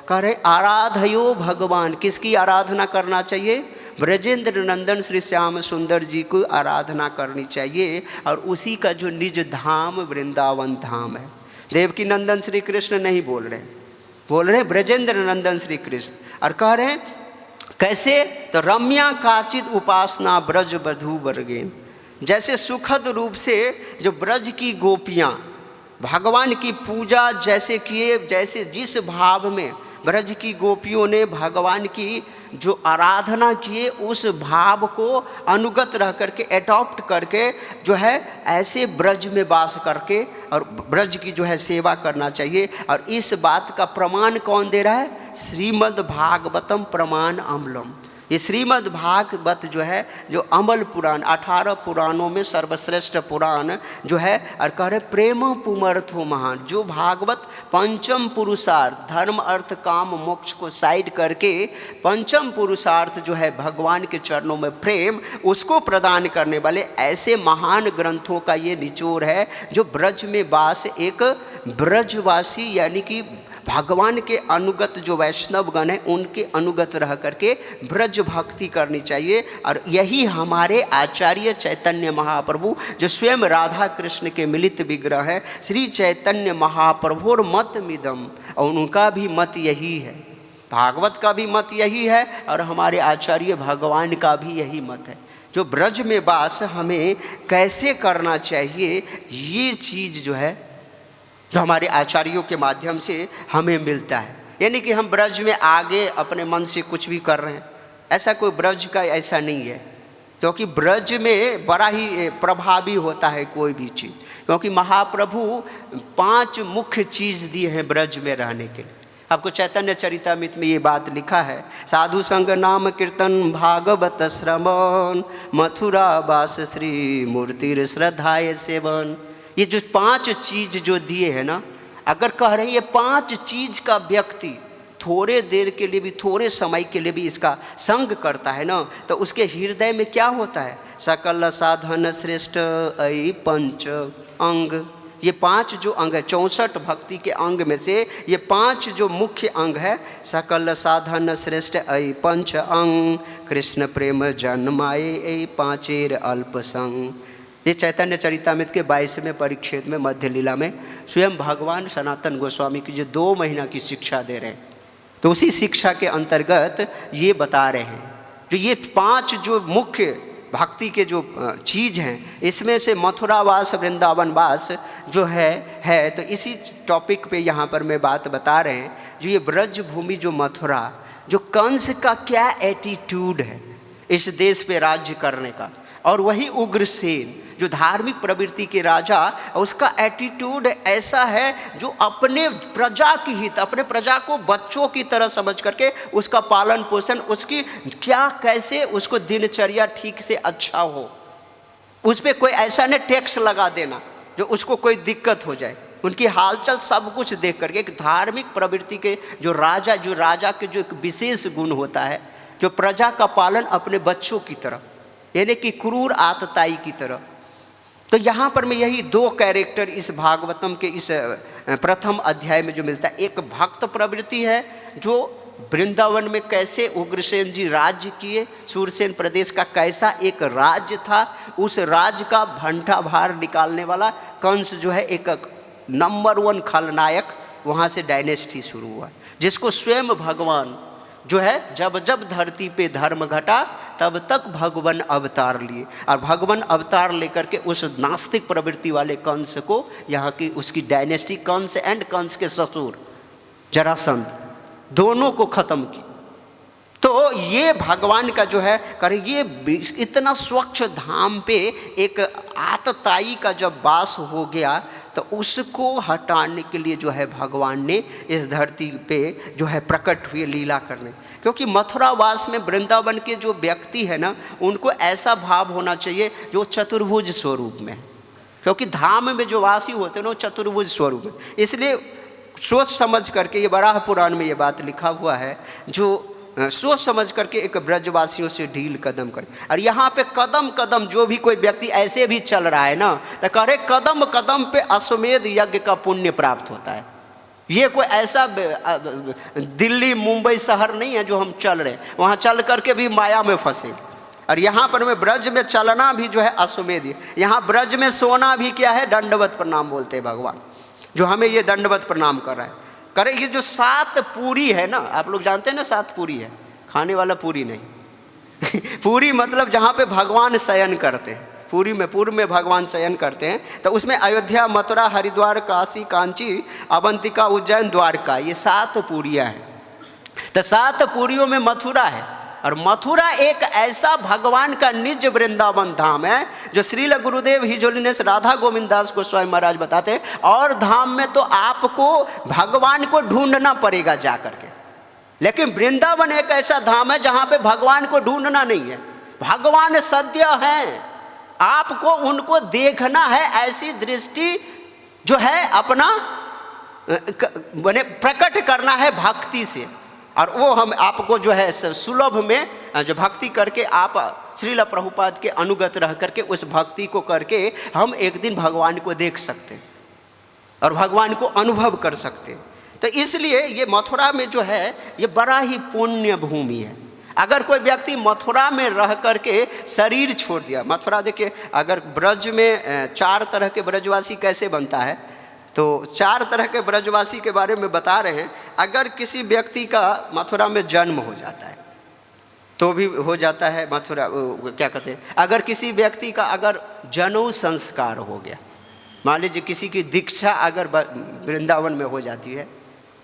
कह रहे आराधयो भगवान, किसकी आराधना करना चाहिए? ब्रजेंद्र नंदन श्री श्याम सुंदर जी को आराधना करनी चाहिए। और उसी का जो निज धाम वृंदावन धाम है, देवकी नंदन श्री कृष्ण नहीं बोल रहे, बोल रहे ब्रजेंद्र नंदन श्री कृष्ण। और कह रहे कैसे? तो रम्या काचित उपासना ब्रज बधू वर्गेन, जैसे सुखद रूप से जो ब्रज की गोपियाँ भगवान की पूजा जैसे किए, जैसे जिस भाव में ब्रज की गोपियों ने भगवान की जो आराधना किए उस भाव को अनुगत रह करके एडॉप्ट करके जो है ऐसे ब्रज में वास करके और ब्रज की जो है सेवा करना चाहिए। और इस बात का प्रमाण कौन दे रहा है? श्रीमद् भागवतम प्रमाण अम्लम। ये श्रीमद् भागवत जो है, जो अमल पुराण 18 पुराणों में सर्वश्रेष्ठ पुराण जो है, और कह रहे प्रेम पुमर्थो महान, जो भागवत पंचम पुरुषार्थ धर्म अर्थ काम मोक्ष को साइड करके पंचम पुरुषार्थ जो है भगवान के चरणों में प्रेम उसको प्रदान करने वाले ऐसे महान ग्रंथों का ये निचोड़ है। जो ब्रज में वास एक ब्रजवासी यानी कि भगवान के अनुगत जो वैष्णव गण हैं उनके अनुगत रह करके ब्रज भक्ति करनी चाहिए। और यही हमारे आचार्य चैतन्य महाप्रभु जो स्वयं राधा कृष्ण के मिलित विग्रह है, श्री चैतन्य महाप्रभुर मत मिदम, और उनका भी मत यही है, भागवत का भी मत यही है और हमारे आचार्य भगवान का भी यही मत है। जो ब्रज में वास हमें कैसे करना चाहिए, ये चीज़ जो है जो हमारे आचार्यों के माध्यम से हमें मिलता है। यानी कि हम ब्रज में आगे अपने मन से कुछ भी कर रहे हैं, ऐसा कोई ब्रज का ऐसा नहीं है, क्योंकि ब्रज में बड़ा ही प्रभावी होता है कोई भी चीज़। क्योंकि महाप्रभु 5 मुख्य चीज़ दिए हैं ब्रज में रहने के लिए। आपको चैतन्य चरितामृत में ये बात लिखा है, साधु संग नाम कीर्तन भागवत श्रवण मथुरा वास श्री मूर्तिर श्रद्धाय सेवन। ये जो 5 चीज़ जो दिए हैं ना, अगर कह रहे हैं ये 5 चीज़ का व्यक्ति थोड़े देर के लिए भी, थोड़े समय के लिए भी इसका संग करता है ना, तो उसके हृदय में क्या होता है? सकल साधन श्रेष्ठ ऐ पंच अंग। ये 5 जो अंग है, 64 भक्ति के अंग में से ये 5 जो मुख्य अंग है, सकल साधन श्रेष्ठ ऐ पंच अंग कृष्ण प्रेम जन्माए ऐ पांचेर अल्प संग। ये चैतन्य चरितामृत के 22वें परिच्छेद में मध्य लीला में स्वयं भगवान सनातन गोस्वामी की जो 2 महीना की शिक्षा दे रहे हैं, तो उसी शिक्षा के अंतर्गत ये बता रहे हैं जो ये 5 जो मुख्य भक्ति के जो चीज़ हैं, इसमें से मथुरा वास वृंदावन वास जो है तो इसी टॉपिक पे यहाँ पर मैं बात बता रहे हैं। जो ये ब्रज भूमि जो मथुरा, जो कंस का क्या एटीट्यूड है इस देश पे राज्य करने का, और वही उग्रसेन जो धार्मिक प्रवृत्ति के राजा, उसका एटीट्यूड ऐसा है जो अपने प्रजा की हित, अपने प्रजा को बच्चों की तरह समझ करके उसका पालन पोषण, उसकी क्या कैसे उसको दिनचर्या ठीक से अच्छा हो, उस पर कोई ऐसा नहीं टैक्स लगा देना जो उसको कोई दिक्कत हो जाए। उनकी हालचाल सब कुछ देख करके, एक धार्मिक प्रवृत्ति के जो राजा के जो एक विशेष गुण होता है, जो प्रजा का पालन अपने बच्चों की तरह, यानी कि क्रूर आतताई की तरह। तो यहाँ पर मैं यही दो कैरेक्टर इस भागवतम के इस प्रथम अध्याय में जो मिलता है, एक भक्त प्रवृत्ति है जो वृंदावन में कैसे उग्रसेन जी राज्य किए, सूरसेन प्रदेश का कैसा एक राज्य था, उस राज्य का भंटा भार निकालने वाला कंस जो है एक नंबर 1 खलनायक, वहाँ से डायनेस्टी शुरू हुआ, जिसको स्वयं भगवान जो है जब जब धरती पे धर्म घटा तब तक भगवान अवतार लिए, और भगवान अवतार लेकर के उस नास्तिक प्रवृत्ति वाले कंस को, यहाँ की उसकी डायनेस्टी, कंस एंड कंस के ससुर जरासंध, दोनों को खत्म की। तो ये भगवान का जो है ये इतना स्वच्छ धाम पे एक आतताई का जब वास हो गया, तो उसको हटाने के लिए जो है भगवान ने इस धरती पे जो है प्रकट हुए लीला करने। क्योंकि मथुरावास में वृंदावन के जो व्यक्ति है ना, उनको ऐसा भाव होना चाहिए जो चतुर्भुज स्वरूप में, क्योंकि धाम में जो वासी होते हैं ना वो चतुर्भुज स्वरूप में। इसलिए सोच समझ करके, ये वराह पुराण में ये बात लिखा हुआ है, जो सोच समझ करके एक ब्रजवासियों से डील कदम करे। और यहाँ पे कदम कदम जो भी कोई व्यक्ति ऐसे भी चल रहा है ना, तो करे कदम कदम पे अश्वमेध यज्ञ का पुण्य प्राप्त होता है। ये कोई ऐसा दिल्ली मुंबई शहर नहीं है जो हम चल रहे हैं, वहाँ चल करके भी माया में फंसे। और यहाँ पर में ब्रज में चलना भी जो है अश्वमेध, यहाँ ब्रज में सोना भी क्या है, दंडवत प्रणाम बोलते हैं भगवान, जो हमें ये दंडवत प्रणाम कर रहा है। करे ये जो 7 पूरी है ना, आप लोग जानते हैं ना 7 पूरी है, खाने वाला पूरी नहीं पूरी मतलब जहाँ पे भगवान शयन करते हैं, पूरी में पूर्व में भगवान शयन करते हैं, तो उसमें अयोध्या, मथुरा, हरिद्वार, काशी, कांची, अवंतिका, उज्जैन, द्वारका, ये 7 पूरियाँ हैं। तो 7 पूरियों में मथुरा है, और मथुरा एक ऐसा भगवान का निज वृंदावन धाम है जो श्रील गुरुदेव हिजोलिनेस राधा गोविंद दास गोस्वामी महाराज बताते हैं, और धाम में तो आपको भगवान को ढूंढना पड़ेगा जा करके, लेकिन वृंदावन एक ऐसा धाम है जहाँ पे भगवान को ढूंढना नहीं है, भगवान सद्य हैं, आपको उनको देखना है। ऐसी दृष्टि जो है अपना बने प्रकट करना है भक्ति से, और वो हम आपको जो है सुलभ में जो भक्ति करके आप श्रील प्रभुपाद के अनुगत रह करके उस भक्ति को करके हम एक दिन भगवान को देख सकते हैं और भगवान को अनुभव कर सकते हैं। तो इसलिए ये मथुरा में जो है ये बड़ा ही पुण्य भूमि है। अगर कोई व्यक्ति मथुरा में रह करके शरीर छोड़ दिया, मथुरा देखिए, अगर ब्रज में 4 तरह के ब्रजवासी कैसे बनता है, तो 4 तरह के ब्रजवासी के बारे में बता रहे हैं। अगर किसी व्यक्ति का मथुरा में जन्म हो जाता है तो भी हो जाता है मथुरा, क्या कहते हैं, अगर किसी व्यक्ति का अगर जनेऊ संस्कार हो गया, मान लीजिए किसी की दीक्षा अगर वृंदावन में हो जाती है,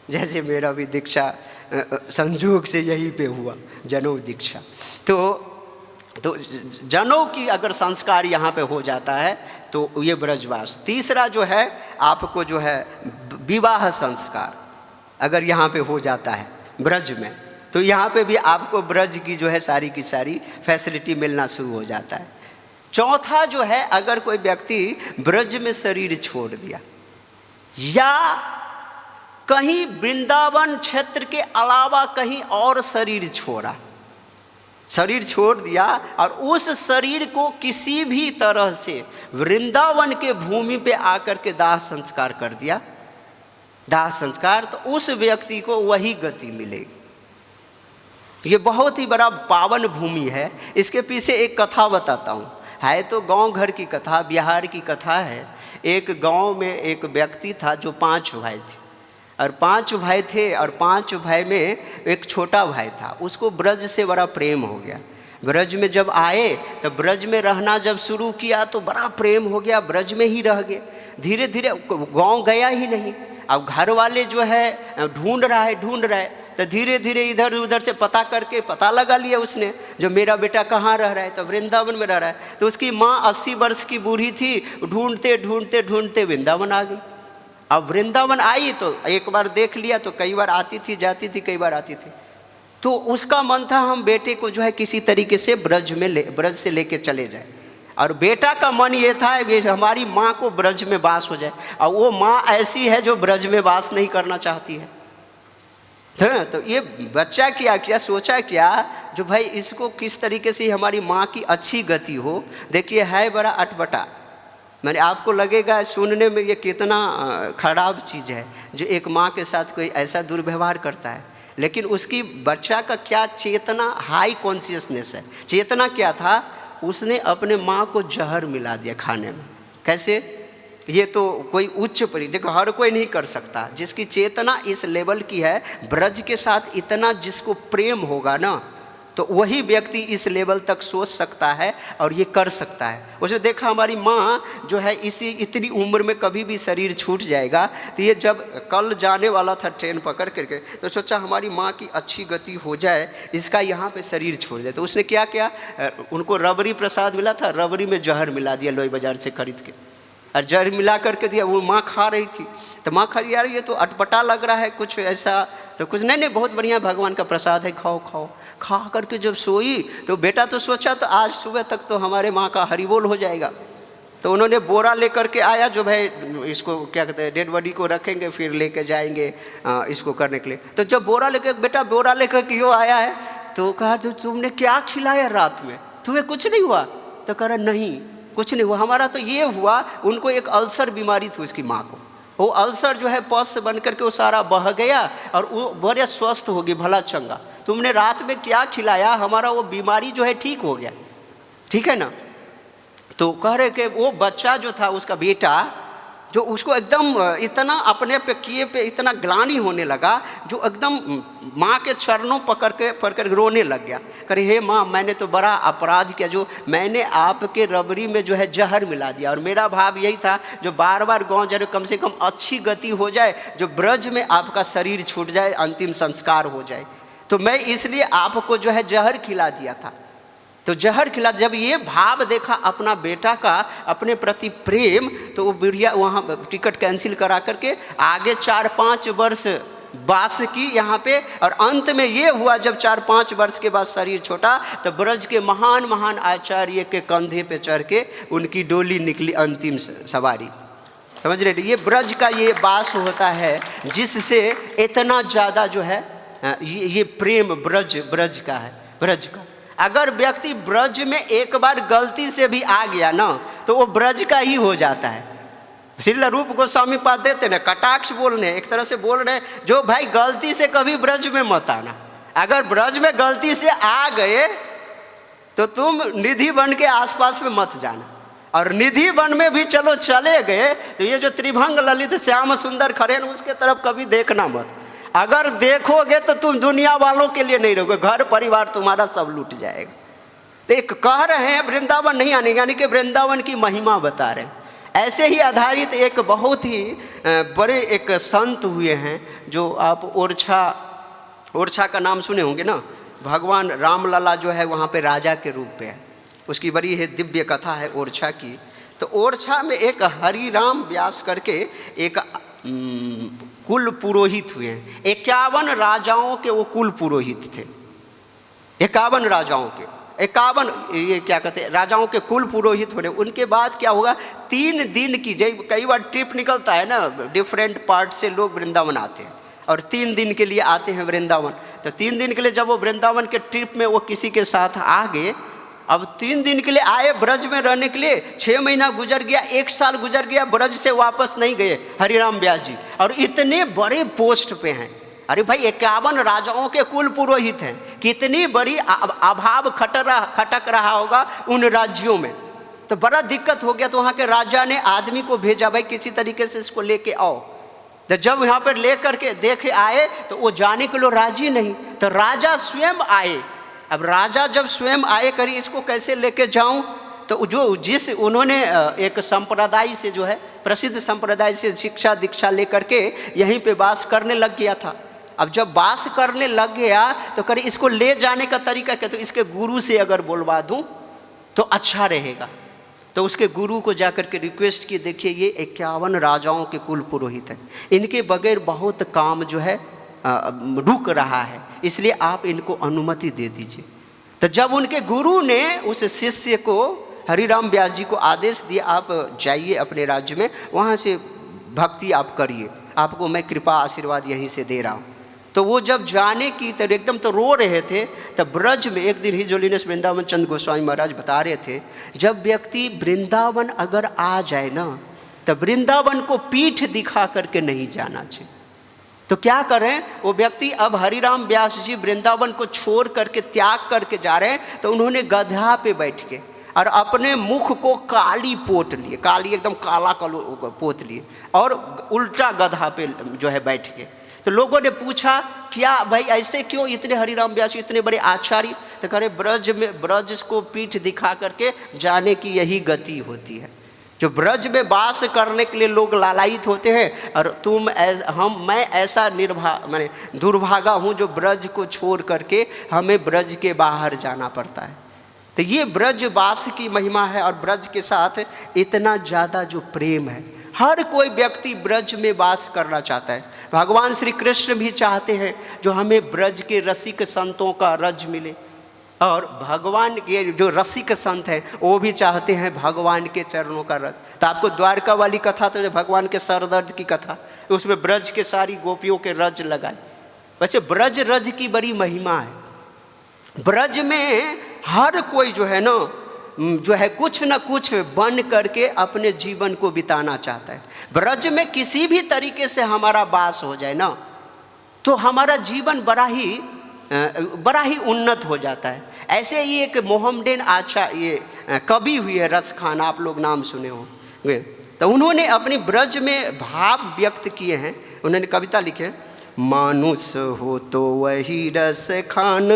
जैसे मेरा भी दीक्षा संजोग से यहीं पे हुआ, जनेऊ दीक्षा, तो जनेऊ की अगर संस्कार यहाँ पे हो जाता है तो ये ब्रजवास। तीसरा जो है आपको जो है विवाह संस्कार अगर यहाँ पे हो जाता है ब्रज में, तो यहाँ पे भी आपको ब्रज की जो है सारी की सारी फैसिलिटी मिलना शुरू हो जाता है। चौथा जो है, अगर कोई व्यक्ति ब्रज में शरीर छोड़ दिया या कहीं वृंदावन क्षेत्र के अलावा कहीं और शरीर छोड़ दिया और उस शरीर को किसी भी तरह से वृंदावन के भूमि पे आकर के दाह संस्कार कर दिया, दाह संस्कार, तो उस व्यक्ति को वही गति मिलेगी। ये बहुत ही बड़ा पावन भूमि है। इसके पीछे एक कथा बताता हूँ, है तो गांव घर की कथा, बिहार की कथा है। एक गांव में एक व्यक्ति था जो 5 भाई थे, और 5 भाई थे और 5 भाई में एक छोटा भाई था, उसको ब्रज से बड़ा प्रेम हो गया। ब्रज में जब आए तो ब्रज में रहना जब शुरू किया तो बड़ा प्रेम हो गया, ब्रज में ही रह गए। धीरे धीरे गांव गया ही नहीं। अब घर वाले जो है ढूंढ रहा है, तो धीरे धीरे इधर उधर से पता करके पता लगा लिया उसने, जो मेरा बेटा कहाँ रह रहा है, तो वृंदावन में रह रहा है। तो उसकी माँ 80 वर्ष की बूढ़ी थी, ढूंढते ढूंढते ढूंढते वृंदावन आ गई। अब वृंदावन आई तो एक बार देख लिया, तो कई बार आती थी, जाती थी, कई बार आती थी। तो उसका मन था हम बेटे को जो है किसी तरीके से ब्रज से लेके चले जाए। और बेटा का मन ये था कि हमारी माँ को ब्रज में वास हो जाए, और वो माँ ऐसी है जो ब्रज में वास नहीं करना चाहती है। तो ये बच्चा क्या सोचा क्या, जो भाई इसको किस तरीके से हमारी माँ की अच्छी गति हो। देखिए है बड़ा अटपटा, मैंने आपको लगेगा सुनने में ये कितना खराब चीज़ है जो एक माँ के साथ कोई ऐसा दुर्व्यवहार करता है, लेकिन उसकी बच्चा का क्या चेतना, हाई कॉन्शियसनेस है। चेतना क्या था, उसने अपने माँ को जहर मिला दिया खाने में। कैसे? ये तो कोई उच्च देखो हर कोई नहीं कर सकता। जिसकी चेतना इस लेवल की है, ब्रज के साथ इतना जिसको प्रेम होगा ना, तो वही व्यक्ति इस लेवल तक सोच सकता है और ये कर सकता है। उसने देखा हमारी माँ जो है इतनी उम्र में कभी भी शरीर छूट जाएगा, तो ये जब कल जाने वाला था ट्रेन पकड़ करके, तो सोचा हमारी माँ की अच्छी गति हो जाए, इसका यहाँ पे शरीर छोड़ जाए। तो उसने क्या किया, उनको रबड़ी प्रसाद मिला था, रबड़ी में जहर मिला दिया लोई बाजार से खरीद के, और जहर मिला करके दिया। वो माँ खा रही थी, तो माँ खा रही, यार ये तो अटपटा लग रहा है कुछ ऐसा, तो कुछ नहीं बहुत बढ़िया भगवान का प्रसाद है, खाओ खाओ। खा करके जब सोई तो बेटा तो सोचा तो आज सुबह तक तो हमारे माँ का हरिबोल हो जाएगा। तो उन्होंने बोरा लेकर के आया, जो भाई इसको क्या कहते हैं, डेड बॉडी को रखेंगे फिर लेके जाएंगे इसको करने के लिए। तो जब बोरा लेकर, बेटा बोरा लेकर क्यों आया है, तो कहा तो तुमने क्या खिलाया रात में, तुम्हें कुछ नहीं हुआ? तो कह रहा नहीं कुछ नहीं हुआ, हमारा तो ये हुआ, उनको एक अल्सर बीमारी थी उसकी माँ को। वो अल्सर जो है पस बन करके वो सारा बह गया और वो बड़े स्वस्थ होगी, भला चंगा। तुमने रात में क्या खिलाया, हमारा वो बीमारी जो है ठीक हो गया, ठीक है ना। तो कह रहे कि वो बच्चा जो था, उसका बेटा, जो उसको एकदम इतना अपने पे किए पे इतना ग्लानि होने लगा, जो एकदम माँ के चरणों पकड़ के रोने लग गया। करे हे माँ, मैंने तो बड़ा अपराध किया, जो मैंने आपके रबड़ी में जो है जहर मिला दिया, और मेरा भाव यही था जो बार बार गाँव जा रहे, कम से कम अच्छी गति हो जाए, जो ब्रज में आपका शरीर छूट जाए, अंतिम संस्कार हो जाए, तो मैं इसलिए आपको जो है जहर खिला दिया था। तो जहर खिला, जब ये भाव देखा अपना बेटा का अपने प्रति प्रेम, तो वो बुढ़िया वहाँ टिकट कैंसिल करा करके आगे 4-5 वर्ष वास की यहाँ पे। और अंत में ये हुआ, जब 4-5 वर्ष के बाद शरीर छोटा, तो ब्रज के महान महान आचार्य के कंधे पे चढ़ के उनकी डोली निकली, अंतिम सवारी। समझ रहे? ये ब्रज का ये वास होता है जिससे इतना ज़्यादा जो है ये प्रेम ब्रज का है, ब्रज का। अगर व्यक्ति ब्रज में एक बार गलती से भी आ गया ना, तो वो ब्रज का ही हो जाता है। श्रील रूप गोस्वामी पाद देते ना, कटाक्ष बोल रहे, एक तरह से बोल रहे, जो भाई गलती से कभी ब्रज में मत आना। अगर ब्रज में गलती से आ गए तो तुम निधि वन के आसपास में मत जाना, और निधि वन में भी चलो चले गए तो ये जो त्रिभंग ललित श्याम सुंदर खड़े हैं, उसके तरफ कभी देखना मत। अगर देखोगे तो तुम दुनिया वालों के लिए नहीं रहोगे, घर परिवार तुम्हारा सब लूट जाएगा। तो एक कह रहे हैं वृंदावन नहीं आने, यानी कि वृंदावन की महिमा बता रहे हैं। ऐसे ही आधारित एक बहुत ही बड़े एक संत हुए हैं, जो आप ओरछा का नाम सुने होंगे ना। भगवान रामलला जो है वहाँ पे राजा के रूप में है, उसकी बड़ी है दिव्य कथा है ओरछा की। तो ओरछा में एक हरिराम व्यास करके एक कुल पुरोहित हुए हैं। 51 राजाओं के वो कुल पुरोहित थे, 51 राजाओं के 51 ये क्या कहते हैं राजाओं के कुल पुरोहित होने। उनके बाद क्या होगा, 3 दिन की, जब कई बार ट्रिप निकलता है ना, डिफरेंट पार्ट से लोग वृंदावन आते हैं और 3 दिन के लिए आते हैं वृंदावन। तो 3 दिन के लिए जब वो वृंदावन के ट्रिप में वो किसी के साथ आ गए, अब 3 दिन के लिए आए ब्रज में रहने के लिए, 6 महीना गुजर गया, 1 साल गुजर गया, ब्रज से वापस नहीं गए हरिराम व्यास जी, और इतने बड़े पोस्ट पे हैं। अरे भाई 51 राजाओं के कुल पुरोहित हैं, कितनी बड़ी अभाव खटक रहा होगा उन राज्यों में। तो बड़ा दिक्कत हो गया, तो वहाँ के राजा ने आदमी को भेजा, भाई किसी तरीके से इसको लेके आओ। तो जब यहाँ पर ले करके देखे आए तो वो जाने के लिए राजी नहीं, तो राजा स्वयं आए। अब राजा जब स्वयं आए, करी इसको कैसे लेके जाऊं, तो जिस उन्होंने एक संप्रदाय से जो है प्रसिद्ध संप्रदाय से शिक्षा दीक्षा लेकर के यहीं पे वास करने लग गया था। अब जब वास करने लग गया तो करी इसको ले जाने का तरीका क्या, तो इसके गुरु से अगर बोलवा दूं तो अच्छा रहेगा। तो उसके गुरु को जाकर के रिक्वेस्ट की, देखिए ये 51 राजाओं के कुल पुरोहित हैं, इनके बगैर बहुत काम जो है रुक रहा है, इसलिए आप इनको अनुमति दे दीजिए। तो जब उनके गुरु ने उस शिष्य को हरिराम व्यास जी को आदेश दिए, आप जाइए अपने राज्य में, वहाँ से भक्ति आप करिए, आपको मैं कृपा आशीर्वाद यहीं से दे रहा हूँ। तो वो जब जाने की तो एकदम तो रो रहे थे, तब ब्रज में एक दिन हिज होलीनेस वृंदावन चंद गोस्वामी महाराज बता रहे थे, जब व्यक्ति वृंदावन अगर आ जाए ना, तब वृंदावन को पीठ दिखा करके नहीं जाना चाहिए। तो क्या करें, वो व्यक्ति अब हरिराम व्यास जी वृंदावन को छोड़ करके त्याग करके जा रहे हैं, तो उन्होंने गधा पे बैठ के और अपने मुख को काली पोत लिए, काली एकदम काला पोत लिए, और उल्टा गधा पे जो है बैठ के। तो लोगों ने पूछा, क्या भाई ऐसे क्यों, इतने हरिराम व्यास इतने बड़े आचार्य? तो कह रहे ब्रज में, ब्रज को पीठ दिखा करके जाने की यही गति होती है। जो ब्रज में वास करने के लिए लोग लालायित होते हैं, और मैं ऐसा माने दुर्भागा हूँ जो ब्रज को छोड़ करके हमें ब्रज के बाहर जाना पड़ता है। तो ये ब्रजवास की महिमा है, और ब्रज के साथ इतना ज़्यादा जो प्रेम है, हर कोई व्यक्ति ब्रज में वास करना चाहता है। भगवान श्री कृष्ण भी चाहते हैं जो हमें ब्रज के रसिक संतों का रज मिले, और भगवान के जो रसिक संत हैं वो भी चाहते हैं भगवान के चरणों का रज। तो आपको द्वारका वाली कथा, तो जो भगवान के सरदर्द की कथा, उसमें ब्रज के सारी गोपियों के रज लगाए। वैसे ब्रज रज की बड़ी महिमा है। ब्रज में हर कोई जो है ना, जो है कुछ न कुछ बन करके अपने जीवन को बिताना चाहता है। ब्रज में किसी भी तरीके से हमारा वास हो जाए ना, तो हमारा जीवन बड़ा ही उन्नत हो जाता है। ऐसे ही एक मोहम्मदेन ये कवि हुई है रसखान, आप लोग नाम सुने होंगे। तो उन्होंने अपनी ब्रज में भाव व्यक्त किए हैं। उन्होंने कविता लिखे, मानुष हो तो वही रस खान,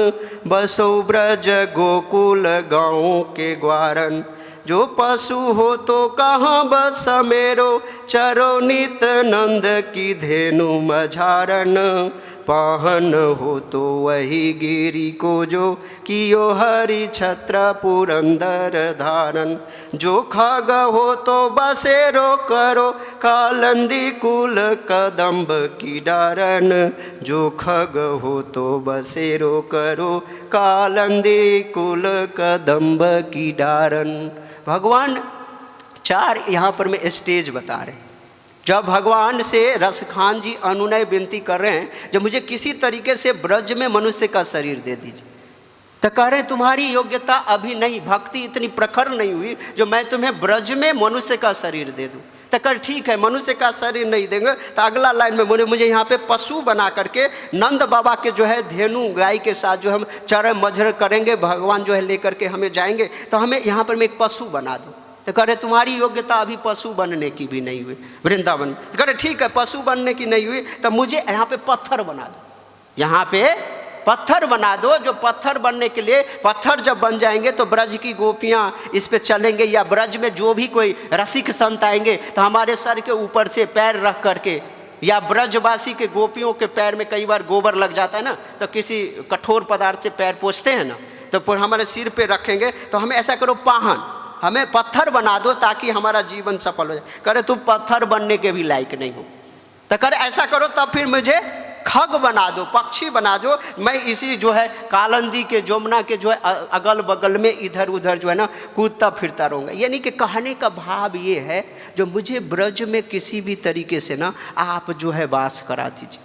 बसो ब्रज गोकुल गाँव के ग्वारन, जो पशु हो तो कहाँ बस मेरो, चरो नित नंद की धेनु मझारन, पाहन हो तो वही गिरी को जो कियो हरि छत्र पुरंदर धारन, जो खग हो तो बसेरो करो कालंदी कुल कदम्ब की डारन, जो खग हो तो बसेरो करो कालंदी कुल कदम्ब की डारन। भगवान चार यहाँ पर मैं स्टेज बता रहे हैं। जब भगवान से रसखान जी अनुनय विनती कर रहे हैं, जब मुझे किसी तरीके से ब्रज में मनुष्य का शरीर दे दीजिए, तो कह रहे हैं तुम्हारी योग्यता अभी नहीं, भक्ति इतनी प्रखर नहीं हुई जो मैं तुम्हें ब्रज में मनुष्य का शरीर दे दूँ। तो कर ठीक है, मनुष्य का शरीर नहीं देंगे, तो अगला लाइन में मुझे यहाँ पे पशु बना करके नंद बाबा के जो है धेनु गाय के साथ जो हम चरण मझर करेंगे, भगवान जो है लेकर के हमें जाएंगे, तो हमें यहाँ पर मैं एक पशु बना दूँ। तो कह रहे तुम्हारी योग्यता अभी पशु बनने की भी नहीं हुई वृंदावन। तो कह रहे ठीक है, पशु बनने की नहीं हुई, तो मुझे यहाँ पे पत्थर बना दो, यहाँ पे पत्थर बना दो। जो पत्थर बनने के लिए, पत्थर जब बन जाएंगे तो ब्रज की गोपियाँ इस पे चलेंगे, या ब्रज में जो भी कोई रसिक संत आएंगे तो हमारे सर के ऊपर से पैर रख करके, या ब्रजवासी के गोपियों के पैर में कई बार गोबर लग जाता है ना, तो किसी कठोर पदार्थ से पैर पोंछते हैं ना, तो फिर हमारे सिर पे रखेंगे। तो हमें ऐसा करो, पाहन हमें पत्थर बना दो ताकि हमारा जीवन सफल हो जाए। करे तुम पत्थर बनने के भी लायक नहीं हो, तो करे ऐसा करो तब फिर मुझे खग बना दो, पक्षी बना दो, मैं इसी जो है कालंदी के जमुना के जो है अगल बगल में इधर उधर जो है ना कूदता फिरता रहूँगा। यानी कि कहने का भाव ये है, जो मुझे ब्रज में किसी भी तरीके से ना आप जो है वास करा दीजिए।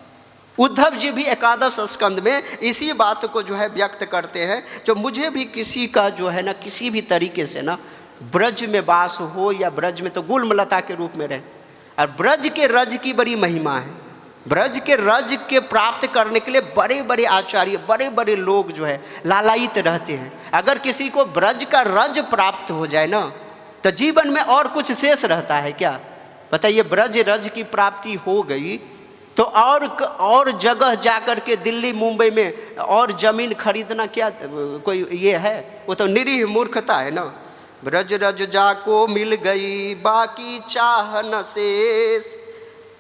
उद्धव जी भी एकादश स्कंद में इसी बात को जो है व्यक्त करते हैं, जो मुझे भी किसी का जो है ना किसी भी तरीके से ना ब्रज में वास हो, या ब्रज में तो गुलमलता के रूप में रहे। और ब्रज के रज की बड़ी महिमा है। ब्रज के रज के प्राप्त करने के लिए बड़े बड़े आचार्य, बड़े बड़े लोग जो है लालायित रहते हैं। अगर किसी को ब्रज का रज प्राप्त हो जाए ना, तो जीवन में और कुछ शेष रहता है क्या? बताइए, ब्रज रज की प्राप्ति हो गई तो और जगह जाकर के दिल्ली मुंबई में और जमीन खरीदना क्या कोई ये है? वो तो निरीह मूर्खता है ना। ब्रज रज जाको मिल गई बाकी चाह न शेष,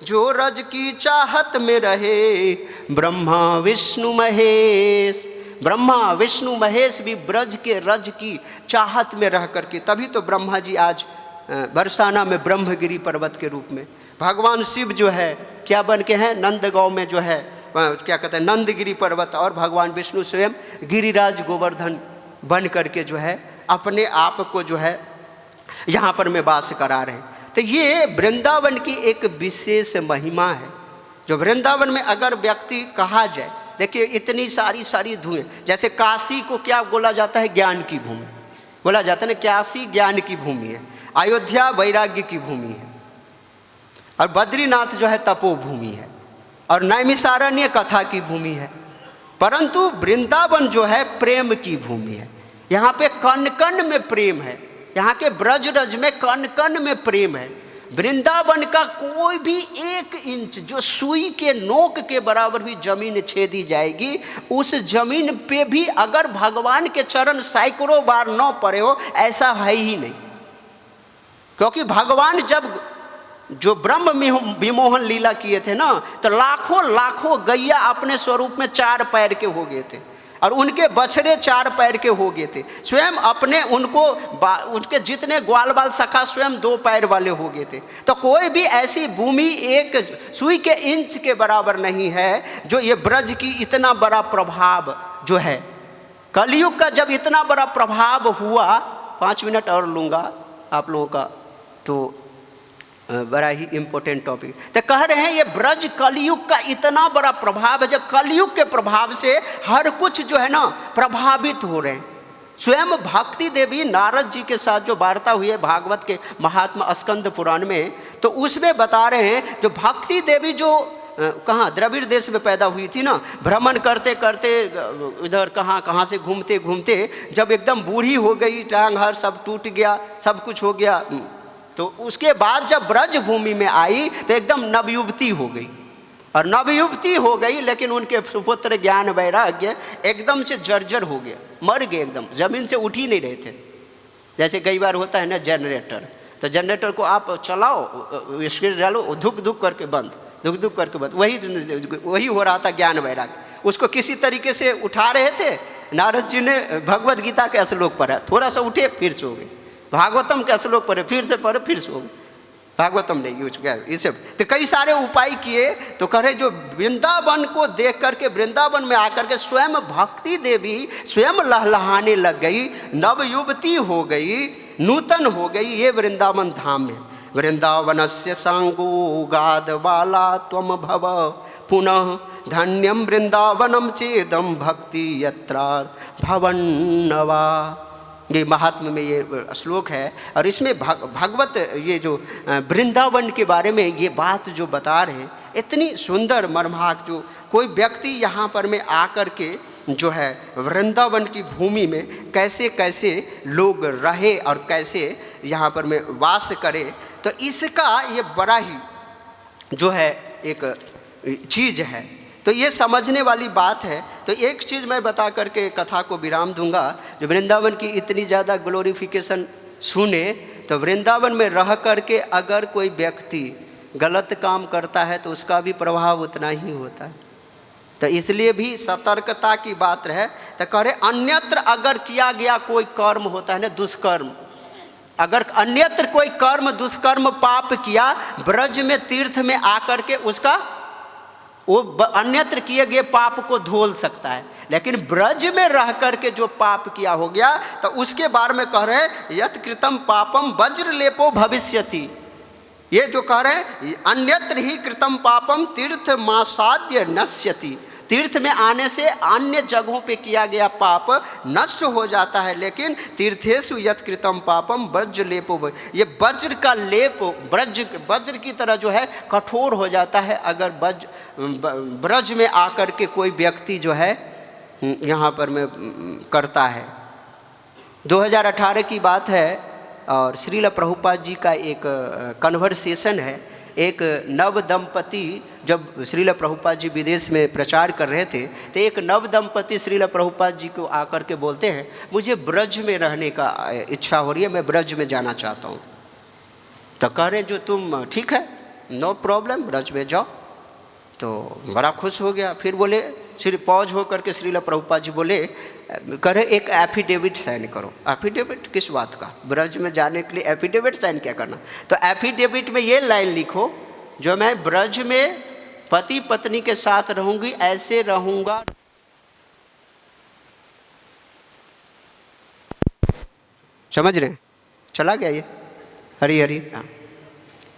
जो रज की चाहत में रहे ब्रह्मा विष्णु महेश। ब्रह्मा विष्णु महेश भी ब्रज के रज की चाहत में रह करके, तभी तो ब्रह्मा जी आज बरसाना में ब्रह्मगिरी पर्वत के रूप में, भगवान शिव जो है क्या बन के हैं, नंदगांव में जो है क्या कहते हैं नंदगिरी पर्वत, और भगवान विष्णु स्वयं गिरिराज गोवर्धन बन करके जो है अपने आप को जो है यहाँ पर में वास करा रहे हैं। तो ये वृंदावन की एक विशेष महिमा है, जो वृंदावन में अगर व्यक्ति कहा जाए, देखिए इतनी सारी धुएं, जैसे काशी को क्या बोला जाता है, ज्ञान की भूमि बोला जाता है ना, काशी ज्ञान की भूमि है, अयोध्या वैराग्य की भूमि है, और बद्रीनाथ जो है तपोभूमि है, और नैमिषारण्य कथा की भूमि है। परंतु वृंदावन जो है प्रेम की भूमि है। यहाँ पे कण कण में प्रेम है, यहाँ के ब्रज रज में कण कण में प्रेम है। वृंदावन का कोई भी 1 इंच जो सुई के नोक के बराबर भी जमीन छेदी जाएगी, उस जमीन पे भी अगर भगवान के चरण सैकड़ों बार न पड़े हो, ऐसा है ही नहीं। क्योंकि भगवान जब जो ब्रह्म विमोहन लीला किए थे ना, तो लाखों गैया अपने स्वरूप में 4 पैर के हो गए थे, और उनके बछड़े 4 पैर के हो गए थे। स्वयं अपने उनके जितने ग्वाल बाल सखा स्वयं 2 पैर वाले हो गए थे। तो कोई भी ऐसी भूमि 1 सुई के इंच के बराबर नहीं है, जो ये ब्रज की इतना बड़ा प्रभाव जो है। कलयुग का जब इतना बड़ा प्रभाव हुआ, 5 मिनट और लूँगा आप लोगों का, तो बड़ा ही इम्पोर्टेंट टॉपिक। तो कह रहे हैं ये ब्रज कलयुग का इतना बड़ा प्रभाव है, जो कलयुग के प्रभाव से हर कुछ जो है ना प्रभावित हो रहे हैं। स्वयं भक्ति देवी नारद जी के साथ जो वार्ता हुई है भागवत के महात्मा स्कंद पुराण में, तो उसमें बता रहे हैं जो भक्ति देवी जो कहाँ द्रविड़ देश में पैदा हुई थी ना, भ्रमण करते करते इधर कहाँ से घूमते घूमते जब एकदम बूढ़ी हो गई, टांग हाथ सब टूट गया, सब कुछ हो गया, तो उसके बाद जब ब्रज भूमि में आई तो एकदम नवयुवती हो गई। और नवयुवती हो गई, लेकिन उनके सुपुत्र ज्ञान वैराग्य एकदम से जर्जर हो गया, मर गए, एकदम ज़मीन से उठ ही नहीं रहे थे। जैसे कई बार होता है ना जनरेटर, तो जनरेटर को आप चलाओ, स्क्रीन डालो, धुक धुक करके बंद, धुक धुक करके बंद, वही हो रहा था ज्ञान वैराग्य। उसको किसी तरीके से उठा रहे थे। नारद जी ने भगवद गीता के श्लोक पढ़ा, थोड़ा सा उठे फिर सो गए, भागवतम के श्लोक पढ़े फिर से पढ़े फिर सो गए, भागवतम नहीं यूज किया ये सब। तो कई सारे उपाय किए, तो कह रहे जो वृंदावन को देख करके, वृंदावन में आकर के स्वयं भक्ति देवी स्वयं लहलहाने लग गई, नवयुवती हो गई, नूतन हो गई। ये वृंदावन धाम है। वृंदावनस्य सांगो गाद बाला त्वम भव पुनः धन्यम वृंदावनम चेदम भक्ति यत्रा भवन्नवा। ये महात्मा में ये श्लोक है, और इसमें भगवत ये जो वृंदावन के बारे में ये बात जो बता रहे हैं, इतनी सुंदर मर्माहक, जो कोई व्यक्ति यहाँ पर में आकर के जो है वृंदावन की भूमि में कैसे कैसे लोग रहे और कैसे यहाँ पर में वास करे, तो इसका ये बड़ा ही जो है एक चीज़ है। तो ये समझने वाली बात है। तो एक चीज़ मैं बता करके कथा को विराम दूंगा। जो वृंदावन की इतनी ज़्यादा ग्लोरिफिकेशन सुने, तो वृंदावन में रह करके अगर कोई व्यक्ति गलत काम करता है तो उसका भी प्रभाव उतना ही होता है। तो इसलिए भी सतर्कता की बात है। तो कह रहे अन्यत्र अगर किया गया कोई कर्म होता है ना, दुष्कर्म, अगर अन्यत्र कोई कर्म दुष्कर्म पाप किया, ब्रज में तीर्थ में आकर के उसका वो अन्यत्र किए गए पाप को धोल सकता है। लेकिन ब्रज में रह करके जो पाप किया हो गया, तो उसके बारे में कह रहे यत् कृतम पापम वज्रलेपो भविष्यति। ये जो कह रहे अन्यत्र ही कृतम पापम तीर्थ मासाद्य नश्यति। तीर्थ में आने से अन्य जगहों पे किया गया पाप नष्ट हो जाता है, लेकिन तीर्थेषु यत् कृतम पापम वज्र लेपो, ये वज्र का लेप वज्र की तरह जो है कठोर हो जाता है अगर ब्रज में आकर के कोई व्यक्ति जो है यहाँ पर में करता है। 2018 की बात है, और श्रील प्रभुपाद जी का एक कन्वर्सेशन है। एक नव दंपति जब श्रील प्रभुपाद जी विदेश में प्रचार कर रहे थे, तो एक नव दंपति श्रील प्रभुपाद जी को आकर के बोलते हैं, मुझे ब्रज में रहने का इच्छा हो रही है, मैं ब्रज में जाना चाहता हूँ। तो कह रहे जो तुम ठीक है, नो प्रॉब्लम, ब्रज में जाओ। तो बड़ा खुश हो गया। फिर बोले श्री पौज होकर के श्रील प्रभुपाद जी बोले, करे एक एफिडेविट साइन करो। एफिडेविट किस बात का? ब्रज में जाने के लिए एफिडेविट साइन क्या करना? तो एफिडेविट में ये लाइन लिखो, जो मैं ब्रज में पति पत्नी के साथ रहूंगी, ऐसे रहूंगा। समझ रहे हैं? चला गया ये। हरी हरी। हाँ।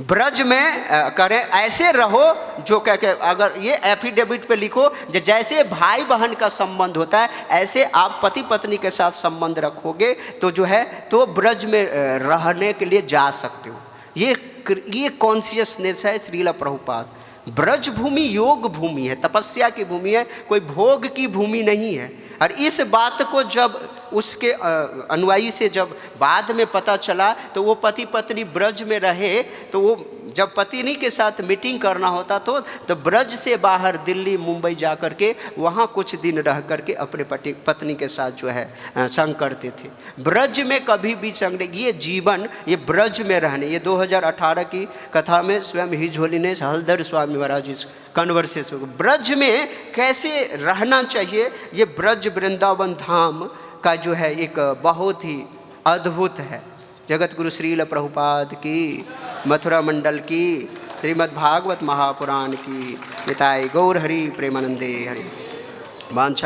ब्रज में करें ऐसे रहो जो कह के, अगर ये एफिडेविट पे लिखो जैसे भाई बहन का संबंध होता है ऐसे आप पति पत्नी के साथ संबंध रखोगे तो जो है तो ब्रज में रहने के लिए जा सकते हो। ये कॉन्शियसनेस है श्रील प्रभुपाद। ब्रज भूमि योग भूमि है, तपस्या की भूमि है, कोई भोग की भूमि नहीं है। और इस बात को जब उसके अनुयायी से जब बाद में पता चला तो वो पति पत्नी ब्रज में रहे, तो वो जब पत्नी के साथ मीटिंग करना होता तो ब्रज से बाहर दिल्ली मुंबई जा कर के वहाँ कुछ दिन रह कर के अपने पत्नी के साथ जो है संग करते थे। ब्रज में कभी भी संग नहीं, ये जीवन ये ब्रज में रहने। ये 2018 की कथा में स्वयं हिज होलीनेस हलधर स्वामी महाराज इस कन्वर्सेशन ब्रज में कैसे रहना चाहिए, ये ब्रज वृंदावन धाम का जो है एक बहुत ही अद्भुत है। जगत गुरु श्रील प्रभुपाद की, मथुरा मंडल की, श्रीमद् भागवत महापुराण की। निताय गौर हरि प्रेमानंदे हरि। वांछा